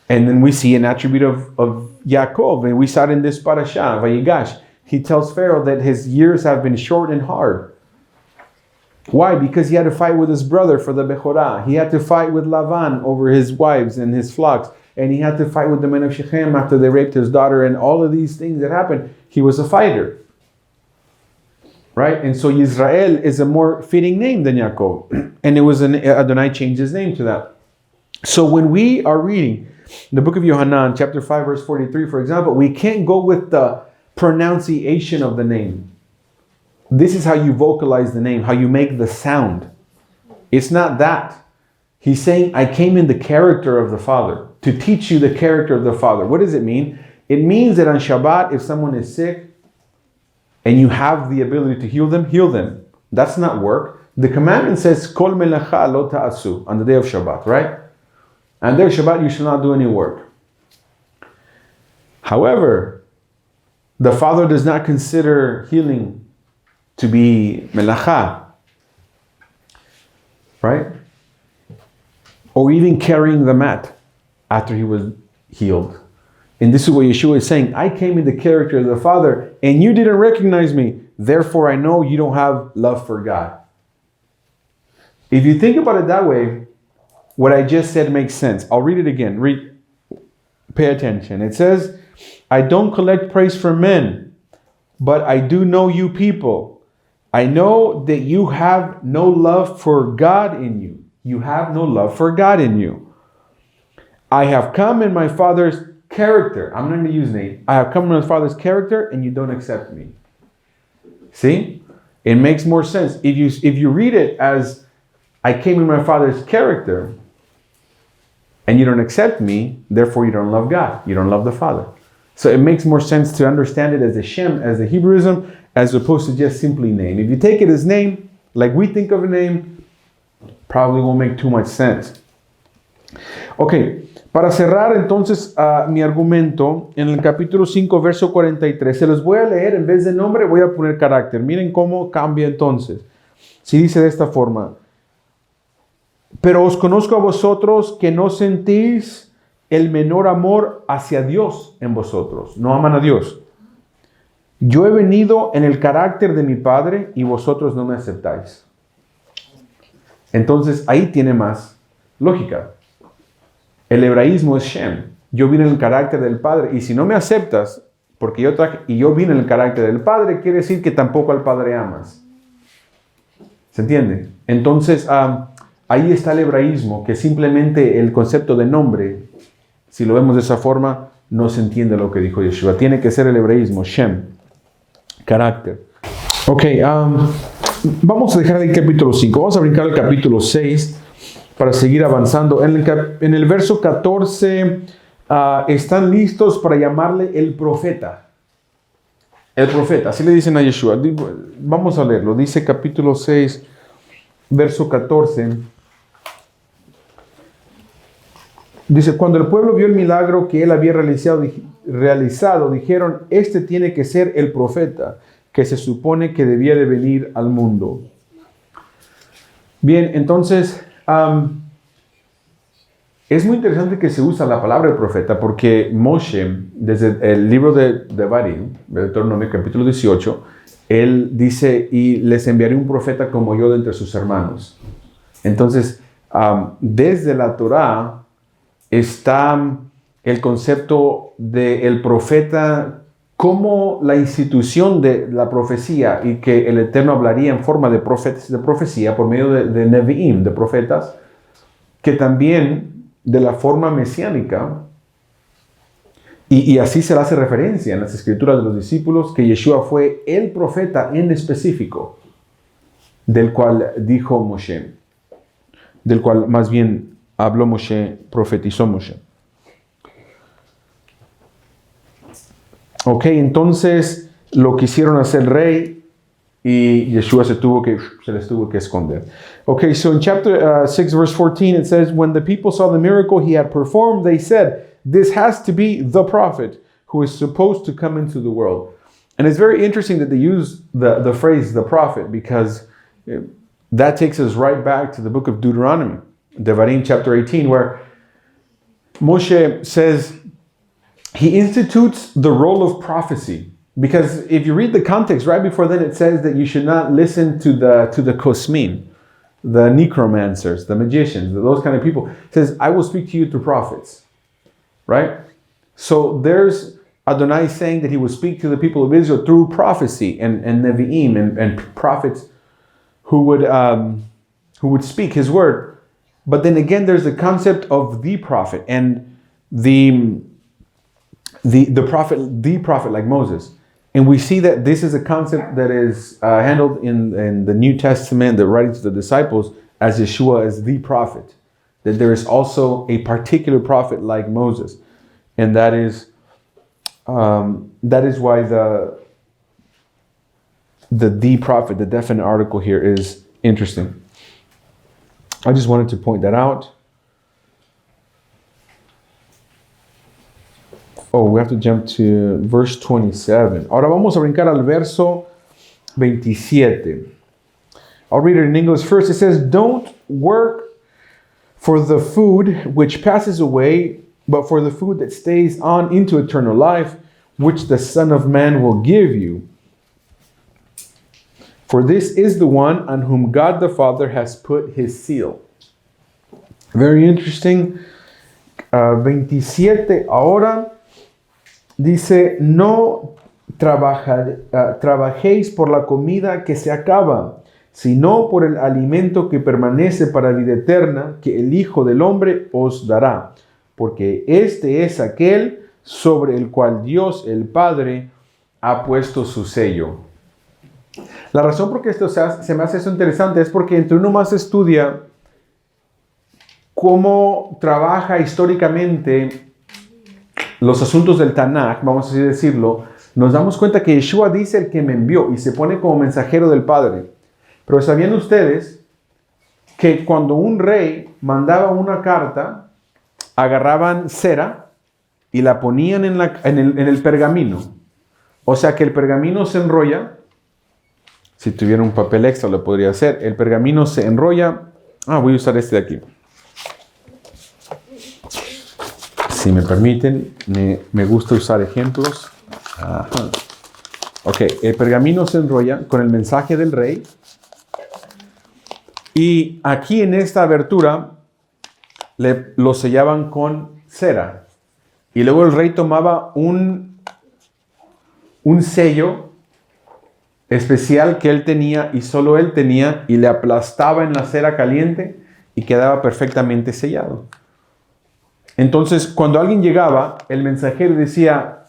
And then we see an attribute of Yaakov, and we saw it in this parasha, Vayigash. He tells Pharaoh that his years have been short and hard. Why? Because he had to fight with his brother for the Bechorah. He had to fight with Lavan over his wives and his flocks. And he had to fight with the men of Shechem after they raped his daughter, and all of these things that happened. He was a fighter. Right? And so Yisrael is a more fitting name than Yaakov. And it was Adonai changed his name to that. So when we are reading the book of Yohanan, chapter 5, verse 43, for example, we can't go with the pronunciation of the name. This is how you vocalize the name, how you make the sound. It's not that. He's saying, I came in the character of the Father to teach you the character of the Father. What does it mean? It means that on Shabbat, if someone is sick and you have the ability to heal them, heal them. That's not work. The commandment says, Kol melacha lo ta'asu, on the day of Shabbat, right? On the day of Shabbat, you shall not do any work. However, the Father does not consider healing to be melacha, right? Or even carrying the mat after he was healed. And this is what Yeshua is saying. I came in the character of the Father and you didn't recognize me. Therefore, I know you don't have love for God. If you think about it that way, what I just said makes sense. I'll read it again. Pay attention. It says, I don't collect praise from men, but I do know you people. I know that you have no love for God in you. You have no love for God in you. I have come in my Father's character. I'm not going to use name. I have come in my Father's character and you don't accept me. See? It makes more sense. If you read it as I came in my Father's character and you don't accept me, therefore you don't love God. You don't love the Father. So it makes more sense to understand it as a Shem, as a Hebrewism, as opposed to just simply name. If you take it as name, like we think of a name, probably won't make too much sense. Ok, para cerrar entonces mi argumento, en el capítulo 5, verso 43, se los voy a leer, en vez de nombre voy a poner carácter. Miren cómo cambia entonces. Si dice de esta forma, pero os conozco a vosotros que no sentís el menor amor hacia Dios en vosotros. No aman a Dios. Yo he venido en el carácter de mi Padre y vosotros no me aceptáis. Entonces ahí tiene más lógica. El hebraísmo es Shem. Yo vine en el carácter del Padre y si no me aceptas, porque yo vine en el carácter del Padre, quiere decir que tampoco al Padre amas. ¿Se entiende? Entonces ahí está el hebraísmo, que simplemente el concepto de nombre, si lo vemos de esa forma, no se entiende lo que dijo Yeshua. Tiene que ser el hebraísmo, Shem, carácter. Ok, vamos a dejar el capítulo 5. Vamos a brincar al capítulo 6 para seguir avanzando. En el verso 14, están listos para llamarle el profeta. El profeta, así le dicen a Yeshua. Vamos a leerlo. Dice capítulo 6, verso 14. Dice, cuando el pueblo vio el milagro que él había realizado, dijeron, este tiene que ser el profeta que se supone que debía de venir al mundo. Bien, entonces, es muy interesante que se usa la palabra profeta porque Moshe, desde el libro de Devarim, Deuteronomio capítulo 18, él dice, y les enviaré un profeta como yo de entre sus hermanos. Entonces, desde la Torá está el concepto del profeta cómo la institución de la profecía y que el Eterno hablaría en forma de profecía por medio de Nevi'im, de profetas, que también de la forma mesiánica, y así se le hace referencia en las escrituras de los discípulos, que Yeshua fue el profeta en específico, del cual dijo Moshe, del cual más bien habló Moshe, profetizó Moshe. Ok, entonces lo quisieron hacer rey y Yeshua se les tuvo que esconder. Okay, so in chapter 6, verse 14, it says, when the people saw the miracle he had performed, they said, this has to be the prophet who is supposed to come into the world. And it's very interesting that they use the phrase the prophet, because that takes us right back to the book of Deuteronomy, Devarim chapter 18, where Moshe says he institutes the role of prophecy. Because if you read the context, right before then it says that you should not listen to the kosmin, the necromancers, the magicians, those kind of people. It says, I will speak to you through prophets. Right? So there's Adonai saying that he will speak to the people of Israel through prophecy and Nevi'im and prophets who would speak his word. But then again, there's the concept of the prophet and the prophet like Moses. And we see that this is a concept that is handled in the New Testament, the writings of the disciples, as Yeshua as the prophet. That there is also a particular prophet like Moses. And that is why the prophet, the definite article here is interesting. I just wanted to point that out. Oh, we have to jump to verse 27. Ahora vamos a brincar al verso 27. I'll read it in English first. It says, don't work for the food which passes away, but for the food that stays on into eternal life, which the Son of Man will give you. For this is the one on whom God the Father has put his seal. Very interesting. 27 ahora. Dice, no trabajéis por la comida que se acaba, sino por el alimento que permanece para vida eterna, que el Hijo del Hombre os dará. Porque este es aquel sobre el cual Dios el Padre ha puesto su sello. La razón por qué esto se me hace eso interesante es porque entre uno más estudia cómo trabaja históricamente los asuntos del Tanaj, vamos a así decirlo, nos damos cuenta que Yeshua dice el que me envió y se pone como mensajero del Padre. Pero ¿sabían ustedes que cuando un rey mandaba una carta, agarraban cera y la ponían en el pergamino? O sea que el pergamino se enrolla. Si tuviera un papel extra lo podría hacer. El pergamino se enrolla. Voy a usar este de aquí. Si me permiten, me gusta usar ejemplos. Ajá. Ok, el pergamino se enrolla con el mensaje del rey. Y aquí en esta abertura lo sellaban con cera. Y luego el rey tomaba un sello especial que él tenía y solo él tenía y le aplastaba en la cera caliente y quedaba perfectamente sellado. Entonces, cuando alguien llegaba, el mensajero decía,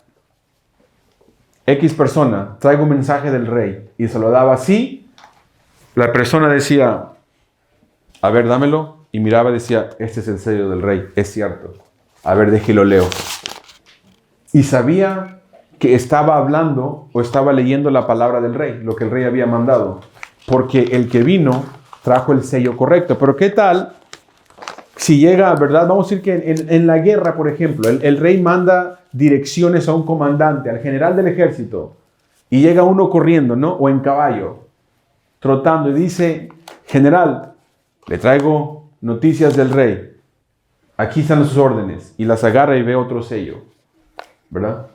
X persona, traigo un mensaje del rey, y se lo daba así, la persona decía, a ver, dámelo, y miraba y decía, este es el sello del rey, es cierto, a ver, déjelo leo. Y sabía que estaba hablando o estaba leyendo la palabra del rey, lo que el rey había mandado, porque el que vino trajo el sello correcto. Pero ¿qué tal si llega, verdad? Vamos a decir que en la guerra, por ejemplo, el rey manda direcciones a un comandante, al general del ejército, y llega uno corriendo, ¿no? O en caballo, trotando, y dice, general, le traigo noticias del rey. Aquí están sus órdenes. Y las agarra y ve otro sello, ¿verdad?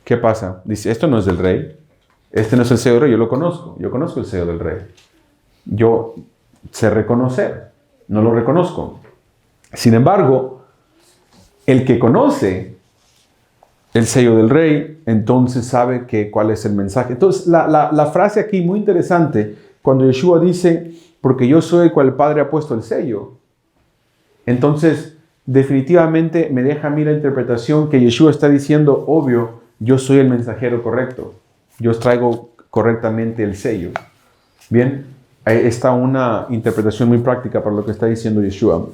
¿Qué pasa? Dice, esto no es del rey. Este no es el sello del rey, yo lo conozco. Yo conozco el sello del rey. Yo sé reconocer. No lo reconozco. Sin embargo, el que conoce el sello del rey, entonces sabe cuál es el mensaje. Entonces, la frase aquí muy interesante, cuando Yeshua dice, porque yo soy el cual el Padre ha puesto el sello. Entonces, definitivamente me deja a mí la interpretación que Yeshua está diciendo, obvio, yo soy el mensajero correcto. Yo os traigo correctamente el sello. Bien, ahí está una interpretación muy práctica para lo que está diciendo Yeshua.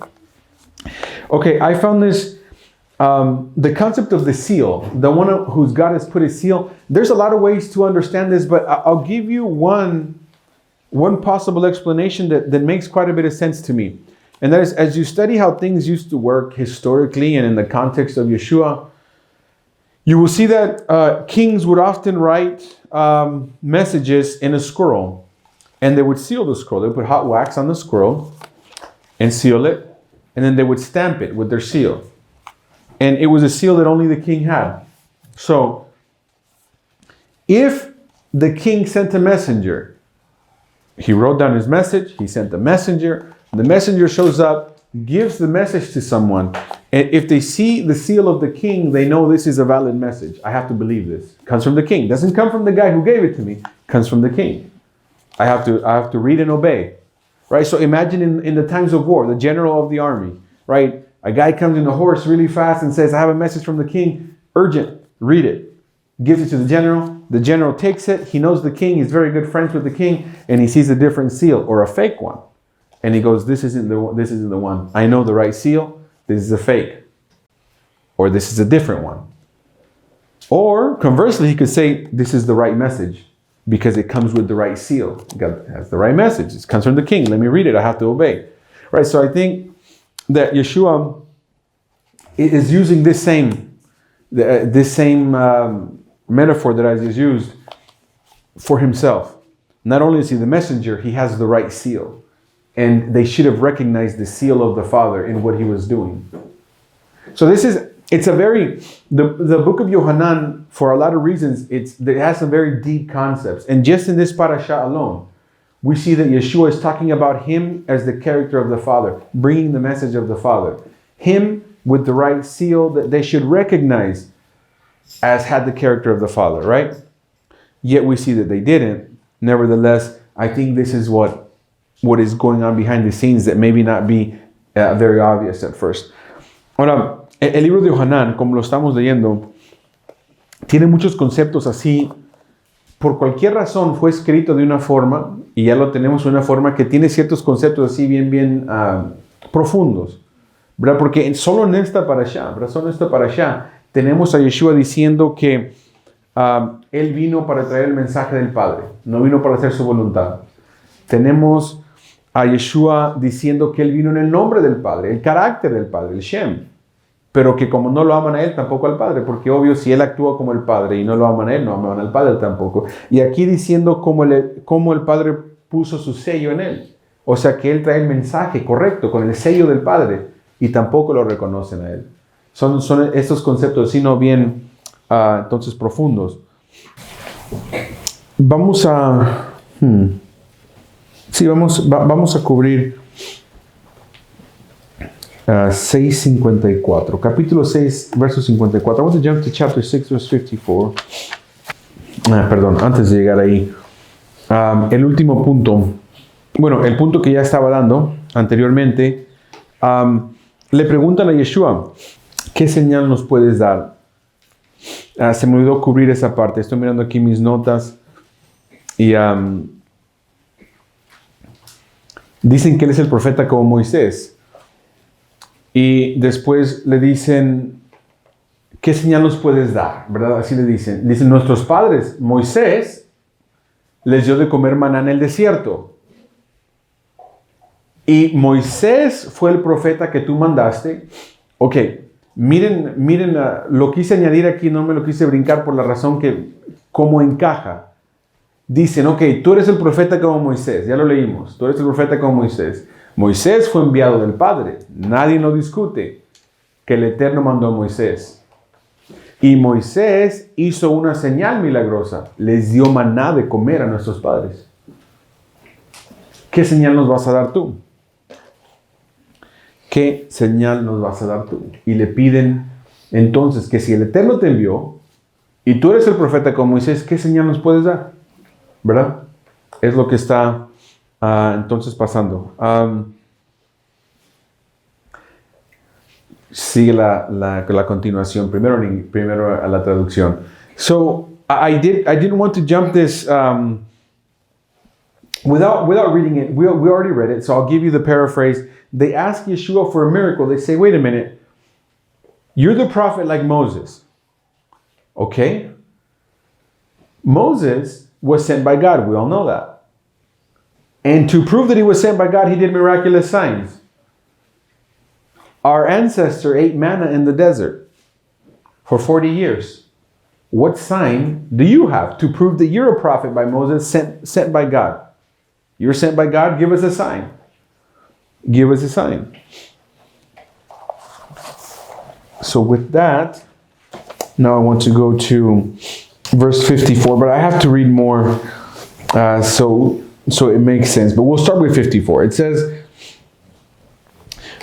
Okay, I found this, the concept of the seal, the one whose God has put his seal. There's a lot of ways to understand this, but I'll give you one possible explanation that makes quite a bit of sense to me. And that is, as you study how things used to work historically and in the context of Yeshua, you will see that kings would often write messages in a scroll. And they would seal the scroll. They would put hot wax on the scroll and seal it. And then they would stamp it with their seal. And it was a seal that only the king had. So, if the king sent a messenger, he wrote down his message, he sent the messenger shows up, gives the message to someone, and if they see the seal of the king, they know this is a valid message. I have to believe this. It comes from the king. It doesn't come from the guy who gave it to me. It comes from the king. I have to read and obey. Right? So imagine in the times of war, the general of the army, right? A guy comes in a horse really fast and says, I have a message from the king, urgent, read it. Gives it to the general takes it, he knows the king, he's very good friends with the king, and he sees a different seal, or a fake one. And he goes, this isn't the one. I know the right seal, this is a fake. Or this is a different one. Or conversely, he could say, this is the right message, because it comes with the right seal. God has the right message. It comes from the king. Let me read it. I have to obey. Right? So I think that Yeshua is using this same metaphor that I just used for himself. Not only is he the messenger, he has the right seal. And they should have recognized the seal of the Father in what he was doing. So the book of Yohanan, for a lot of reasons, it has some very deep concepts. And just in this parasha alone, we see that Yeshua is talking about him as the character of the Father, bringing the message of the Father. Him with the right seal that they should recognize as had the character of the Father, right? Yet we see that they didn't. Nevertheless, I think this is what is going on behind the scenes that maybe not be very obvious at first. Ahora, el libro de Yohanan, como lo estamos leyendo, tiene muchos conceptos así. Por cualquier razón fue escrito de una forma, y ya lo tenemos de una forma que tiene ciertos conceptos así bien profundos, ¿verdad? Porque solo en esta parasha, tenemos a Yeshua diciendo que Él vino para traer el mensaje del Padre, no vino para hacer su voluntad. Tenemos a Yeshua diciendo que Él vino en el nombre del Padre, el carácter del Padre, el Shem. Pero que como no lo aman a Él, tampoco al Padre. Porque obvio, si Él actúa como el Padre y no lo aman a Él, no aman al Padre tampoco. Y aquí diciendo cómo el Padre puso su sello en Él. O sea que Él trae el mensaje correcto, con el sello del Padre. Y tampoco lo reconocen a Él. Son estos conceptos, sino bien, entonces, profundos. Vamos a... Sí, vamos a cubrir 6:54. Capítulo 6, verso 54. I want to jump to chapter 6, verse 54. Perdón, antes de llegar ahí. El último punto. Bueno, el punto que ya estaba dando anteriormente. Le preguntan a Yeshua, ¿qué señal nos puedes dar? Se me olvidó cubrir esa parte. Estoy mirando aquí mis notas. Y dicen que él es el profeta como Moisés. Y después le dicen, ¿qué señal nos puedes dar? ¿Verdad? Así le dicen. Dicen, nuestros padres, Moisés, les dio de comer maná en el desierto. Y Moisés fue el profeta que tú mandaste. Ok, miren, lo quise añadir aquí, no me lo quise brincar por la razón que, cómo encaja. Dicen, ok, tú eres el profeta como Moisés, ya lo leímos, tú eres el profeta como Moisés. Moisés fue enviado del Padre, nadie lo discute, que el Eterno mandó a Moisés. Y Moisés hizo una señal milagrosa, les dio maná de comer a nuestros padres. ¿Qué señal nos vas a dar tú? ¿Qué señal nos vas a dar tú? Y le piden Entonces, que si el Eterno te envió y tú eres el profeta como Moisés, ¿qué señal nos puedes dar? ¿Verdad? Es lo que está entonces pasando. Sigue la continuación. Primero a la traducción. So, I didn't want to jump this without reading it. We already read it, so I'll give you the paraphrase. They ask Yeshua for a miracle. They say, wait a minute. You're the prophet like Moses. Okay? Moses was sent by God. We all know that. And to prove that he was sent by God, he did miraculous signs. Our ancestor ate manna in the desert for 40 years. What sign do you have to prove that you're a prophet by Moses, sent by God? You're sent by God, give us a sign. Give us a sign. So with that, now I want to go to verse 54, but I have to read more so it makes sense. But we'll start with 54. It says,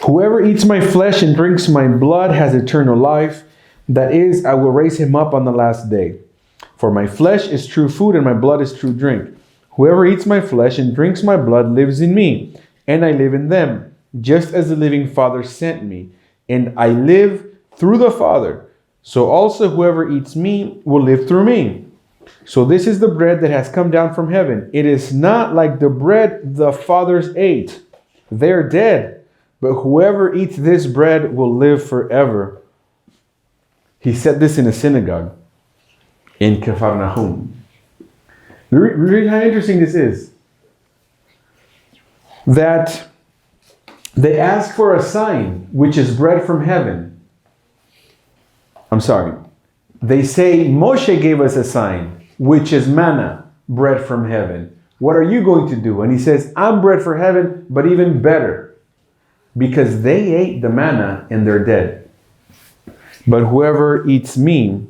whoever eats my flesh and drinks my blood has eternal life. That is, I will raise him up on the last day. For my flesh is true food and my blood is true drink. Whoever eats my flesh and drinks my blood lives in me, and I live in them, just as the living Father sent me, and I live through the Father. So also whoever eats me will live through me. So this is the bread that has come down from heaven. It is not like the bread the fathers ate. They're dead. But whoever eats this bread will live forever. He said this in a synagogue in Capharnaum. Read how interesting this is. That they ask for a sign, which is bread from heaven. I'm sorry. They say, Moshe gave us a sign, which is manna, bread from heaven. What are you going to do? And he says, I'm bread for heaven, but even better. Because they ate the manna and they're dead. But whoever eats me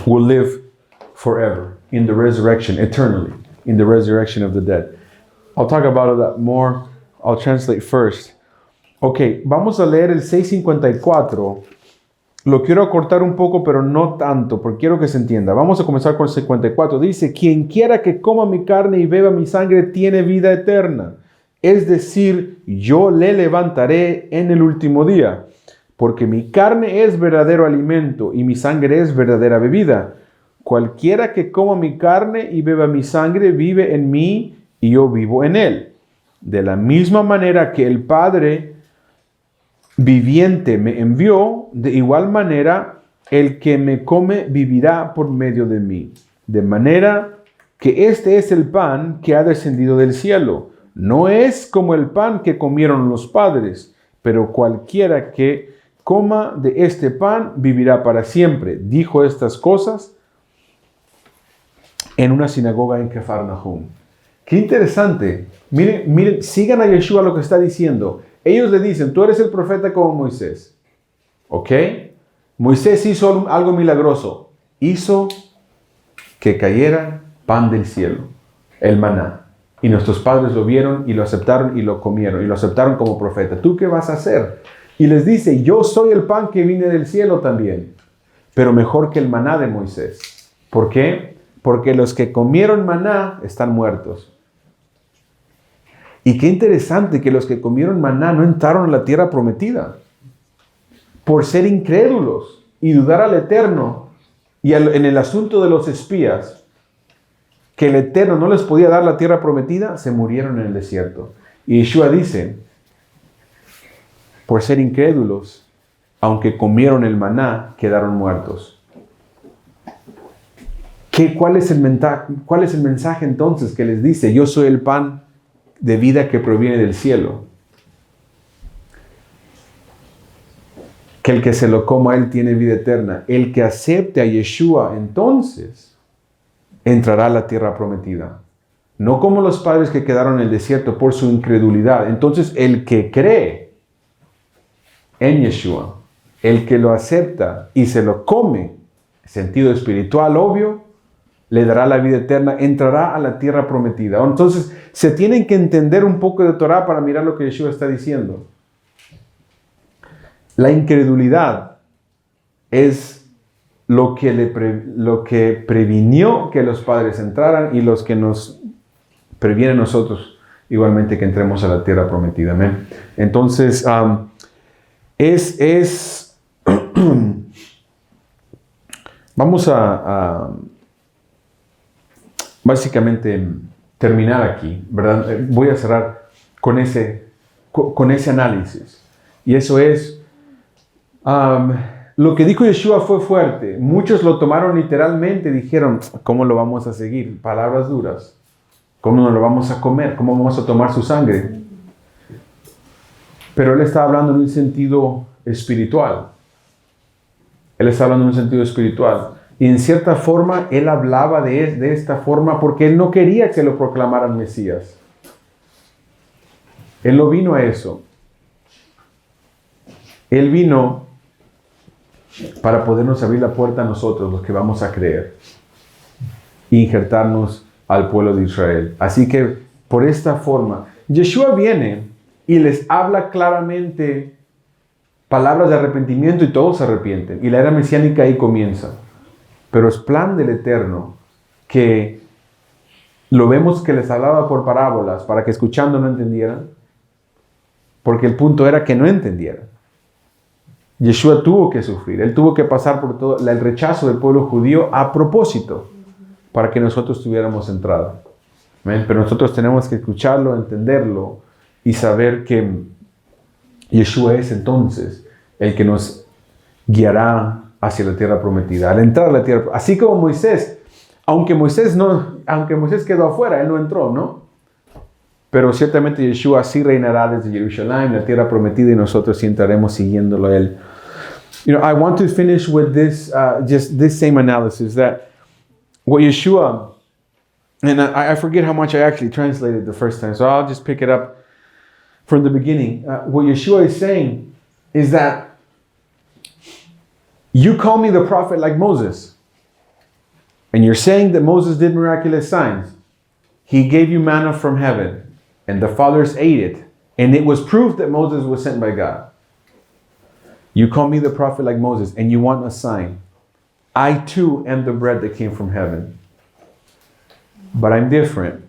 will live forever in the resurrection, eternally, in the resurrection of the dead. I'll talk about that more. I'll translate first. Ok, vamos a leer el 654. Lo quiero acortar un poco, pero no tanto, porque quiero que se entienda. Vamos a comenzar con el 54. Dice, quien quiera que coma mi carne y beba mi sangre tiene vida eterna. Es decir, yo le levantaré en el último día. Porque mi carne es verdadero alimento y mi sangre es verdadera bebida. Cualquiera que coma mi carne y beba mi sangre vive en mí y yo vivo en él. De la misma manera que el Padre viviente me envió, de igual manera el que me come vivirá por medio de mí. De manera que este es el pan que ha descendido del cielo. No es como el pan que comieron los padres, pero cualquiera que coma de este pan vivirá para siempre. Dijo estas cosas en una sinagoga en Capharnaum. Qué interesante. Miren, sigan a Yeshua lo que está diciendo. Ellos le dicen, tú eres el profeta como Moisés. ¿Ok? Moisés hizo algo milagroso. Hizo que cayera pan del cielo, el maná. Y nuestros padres lo vieron y lo aceptaron y lo comieron y lo aceptaron como profeta. ¿Tú qué vas a hacer? Y les dice, yo soy el pan que vine del cielo también, pero mejor que el maná de Moisés. ¿Por qué? Porque los que comieron maná están muertos. Y qué interesante que los que comieron maná no entraron a la tierra prometida por ser incrédulos y dudar al Eterno. Y en el asunto de los espías, que el Eterno no les podía dar la tierra prometida, se murieron en el desierto. Y Yeshua dice, por ser incrédulos, aunque comieron el maná, quedaron muertos. ¿Cuál es el mensaje entonces que les dice? Yo soy el pan de vida que proviene del cielo. Que el que se lo coma, él tiene vida eterna. El que acepte a Yeshua, entonces, entrará a la tierra prometida. No como los padres que quedaron en el desierto por su incredulidad. Entonces, el que cree en Yeshua, el que lo acepta y se lo come, sentido espiritual obvio, le dará la vida eterna, entrará a la tierra prometida. Entonces, se tienen que entender un poco de Torah para mirar lo que Yeshua está diciendo. La incredulidad es lo que previnió que los padres entraran y los que nos previene a nosotros igualmente que entremos a la tierra prometida. Amén. Entonces, vamos a básicamente terminar aquí, ¿verdad? Voy a cerrar con ese análisis. Y eso es, lo que dijo Yeshua fue fuerte. Muchos lo tomaron literalmente, dijeron, ¿cómo lo vamos a seguir? Palabras duras. ¿Cómo nos lo vamos a comer? ¿Cómo vamos a tomar su sangre? Pero él está hablando en un sentido espiritual. Él está hablando en un sentido espiritual. Y en cierta forma, él hablaba de esta forma porque él no quería que lo proclamaran Mesías. Él no vino a eso. Él vino para podernos abrir la puerta a nosotros, los que vamos a creer, e injertarnos al pueblo de Israel. Así que, por esta forma, Yeshua viene y les habla claramente palabras de arrepentimiento y todos se arrepienten. Y la era mesiánica ahí comienza. Pero es plan del Eterno que lo vemos que les hablaba por parábolas para que escuchando no entendieran. Porque el punto era que no entendieran. Yeshua tuvo que sufrir. Él tuvo que pasar por todo el rechazo del pueblo judío a propósito para que nosotros tuviéramos entrada. ¿Ven? Pero nosotros tenemos que escucharlo, entenderlo y saber que Yeshua es entonces el que nos guiará hacia la tierra prometida, al entrar a la tierra. Así como Moisés, aunque Moisés quedó afuera, él no entró, ¿no? Pero ciertamente Yeshua sí reinará desde Jerusalén, la tierra prometida, y nosotros sí entraremos siguiéndolo a él. I want to finish with this, just this same analysis, that what Yeshua, and I forget how much I actually translated the first time, so I'll just pick it up from the beginning. What Yeshua is saying is that you call me the prophet like Moses, and you're saying that Moses did miraculous signs. He gave you manna from heaven, and the fathers ate it, and it was proof that Moses was sent by God. You call me the prophet like Moses, and you want a sign. I too am the bread that came from heaven. But I'm different.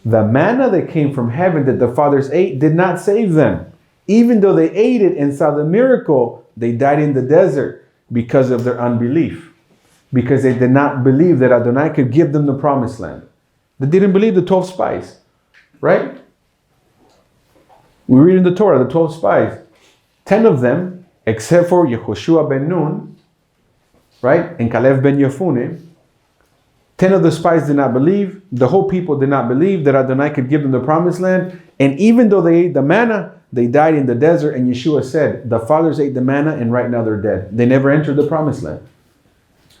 The manna that came from heaven that the fathers ate did not save them. Even though they ate it and saw the miracle, they died in the desert because of their unbelief. Because they did not believe that Adonai could give them the promised land. They didn't believe the 12 spies. Right? We read in the Torah, the 12 spies. 10 of them, except for Yehoshua ben Nun, right? And Caleb ben Yefune, 10 of the spies did not believe. The whole people did not believe that Adonai could give them the promised land. And even though they ate the manna, they died in the desert. And Yeshua said, the fathers ate the manna and right now they're dead. They never entered the promised land.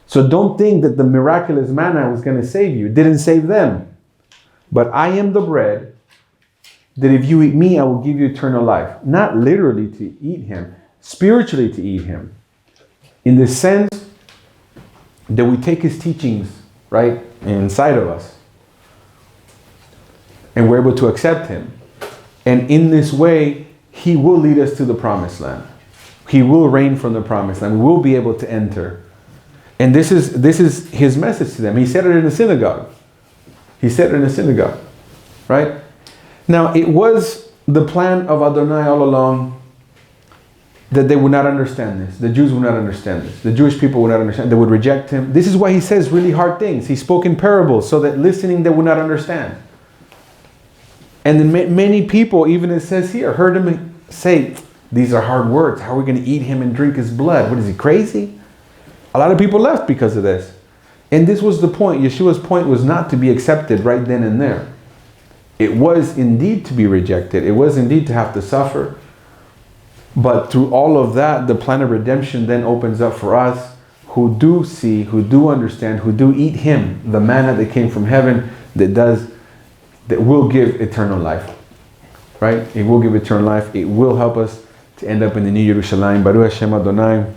So don't think that the miraculous manna was going to save you. It didn't save them. But I am the bread that if you eat me, I will give you eternal life. Not literally to eat him, spiritually to eat him. In the sense that we take his teachings, right, inside of us. And we're able to accept him. And in this way, he will lead us to the promised land. He will reign from the promised land. We will be able to enter. And this is his message to them. He said it in the synagogue. He said it in the synagogue, right? Now, it was the plan of Adonai all along that they would not understand this. The Jews would not understand this. The Jewish people would not understand. They would reject him. This is why he says really hard things. He spoke in parables so that listening they would not understand. And then many people, even it says here, heard him say, these are hard words. How are we going to eat him and drink his blood? What is he, crazy? A lot of people left because of this. And this was the point. Yeshua's point was not to be accepted right then and there. It was indeed to be rejected. It was indeed to have to suffer. But through all of that, the plan of redemption then opens up for us who do see, who do understand, who do eat him, the manna that came from heaven that will give eternal life. Right? It will give eternal life. It will help us to end up in the New Jerusalem. Baruch Hashem Adonai.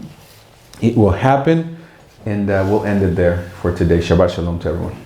It will happen, and we'll end it there for today. Shabbat Shalom to everyone.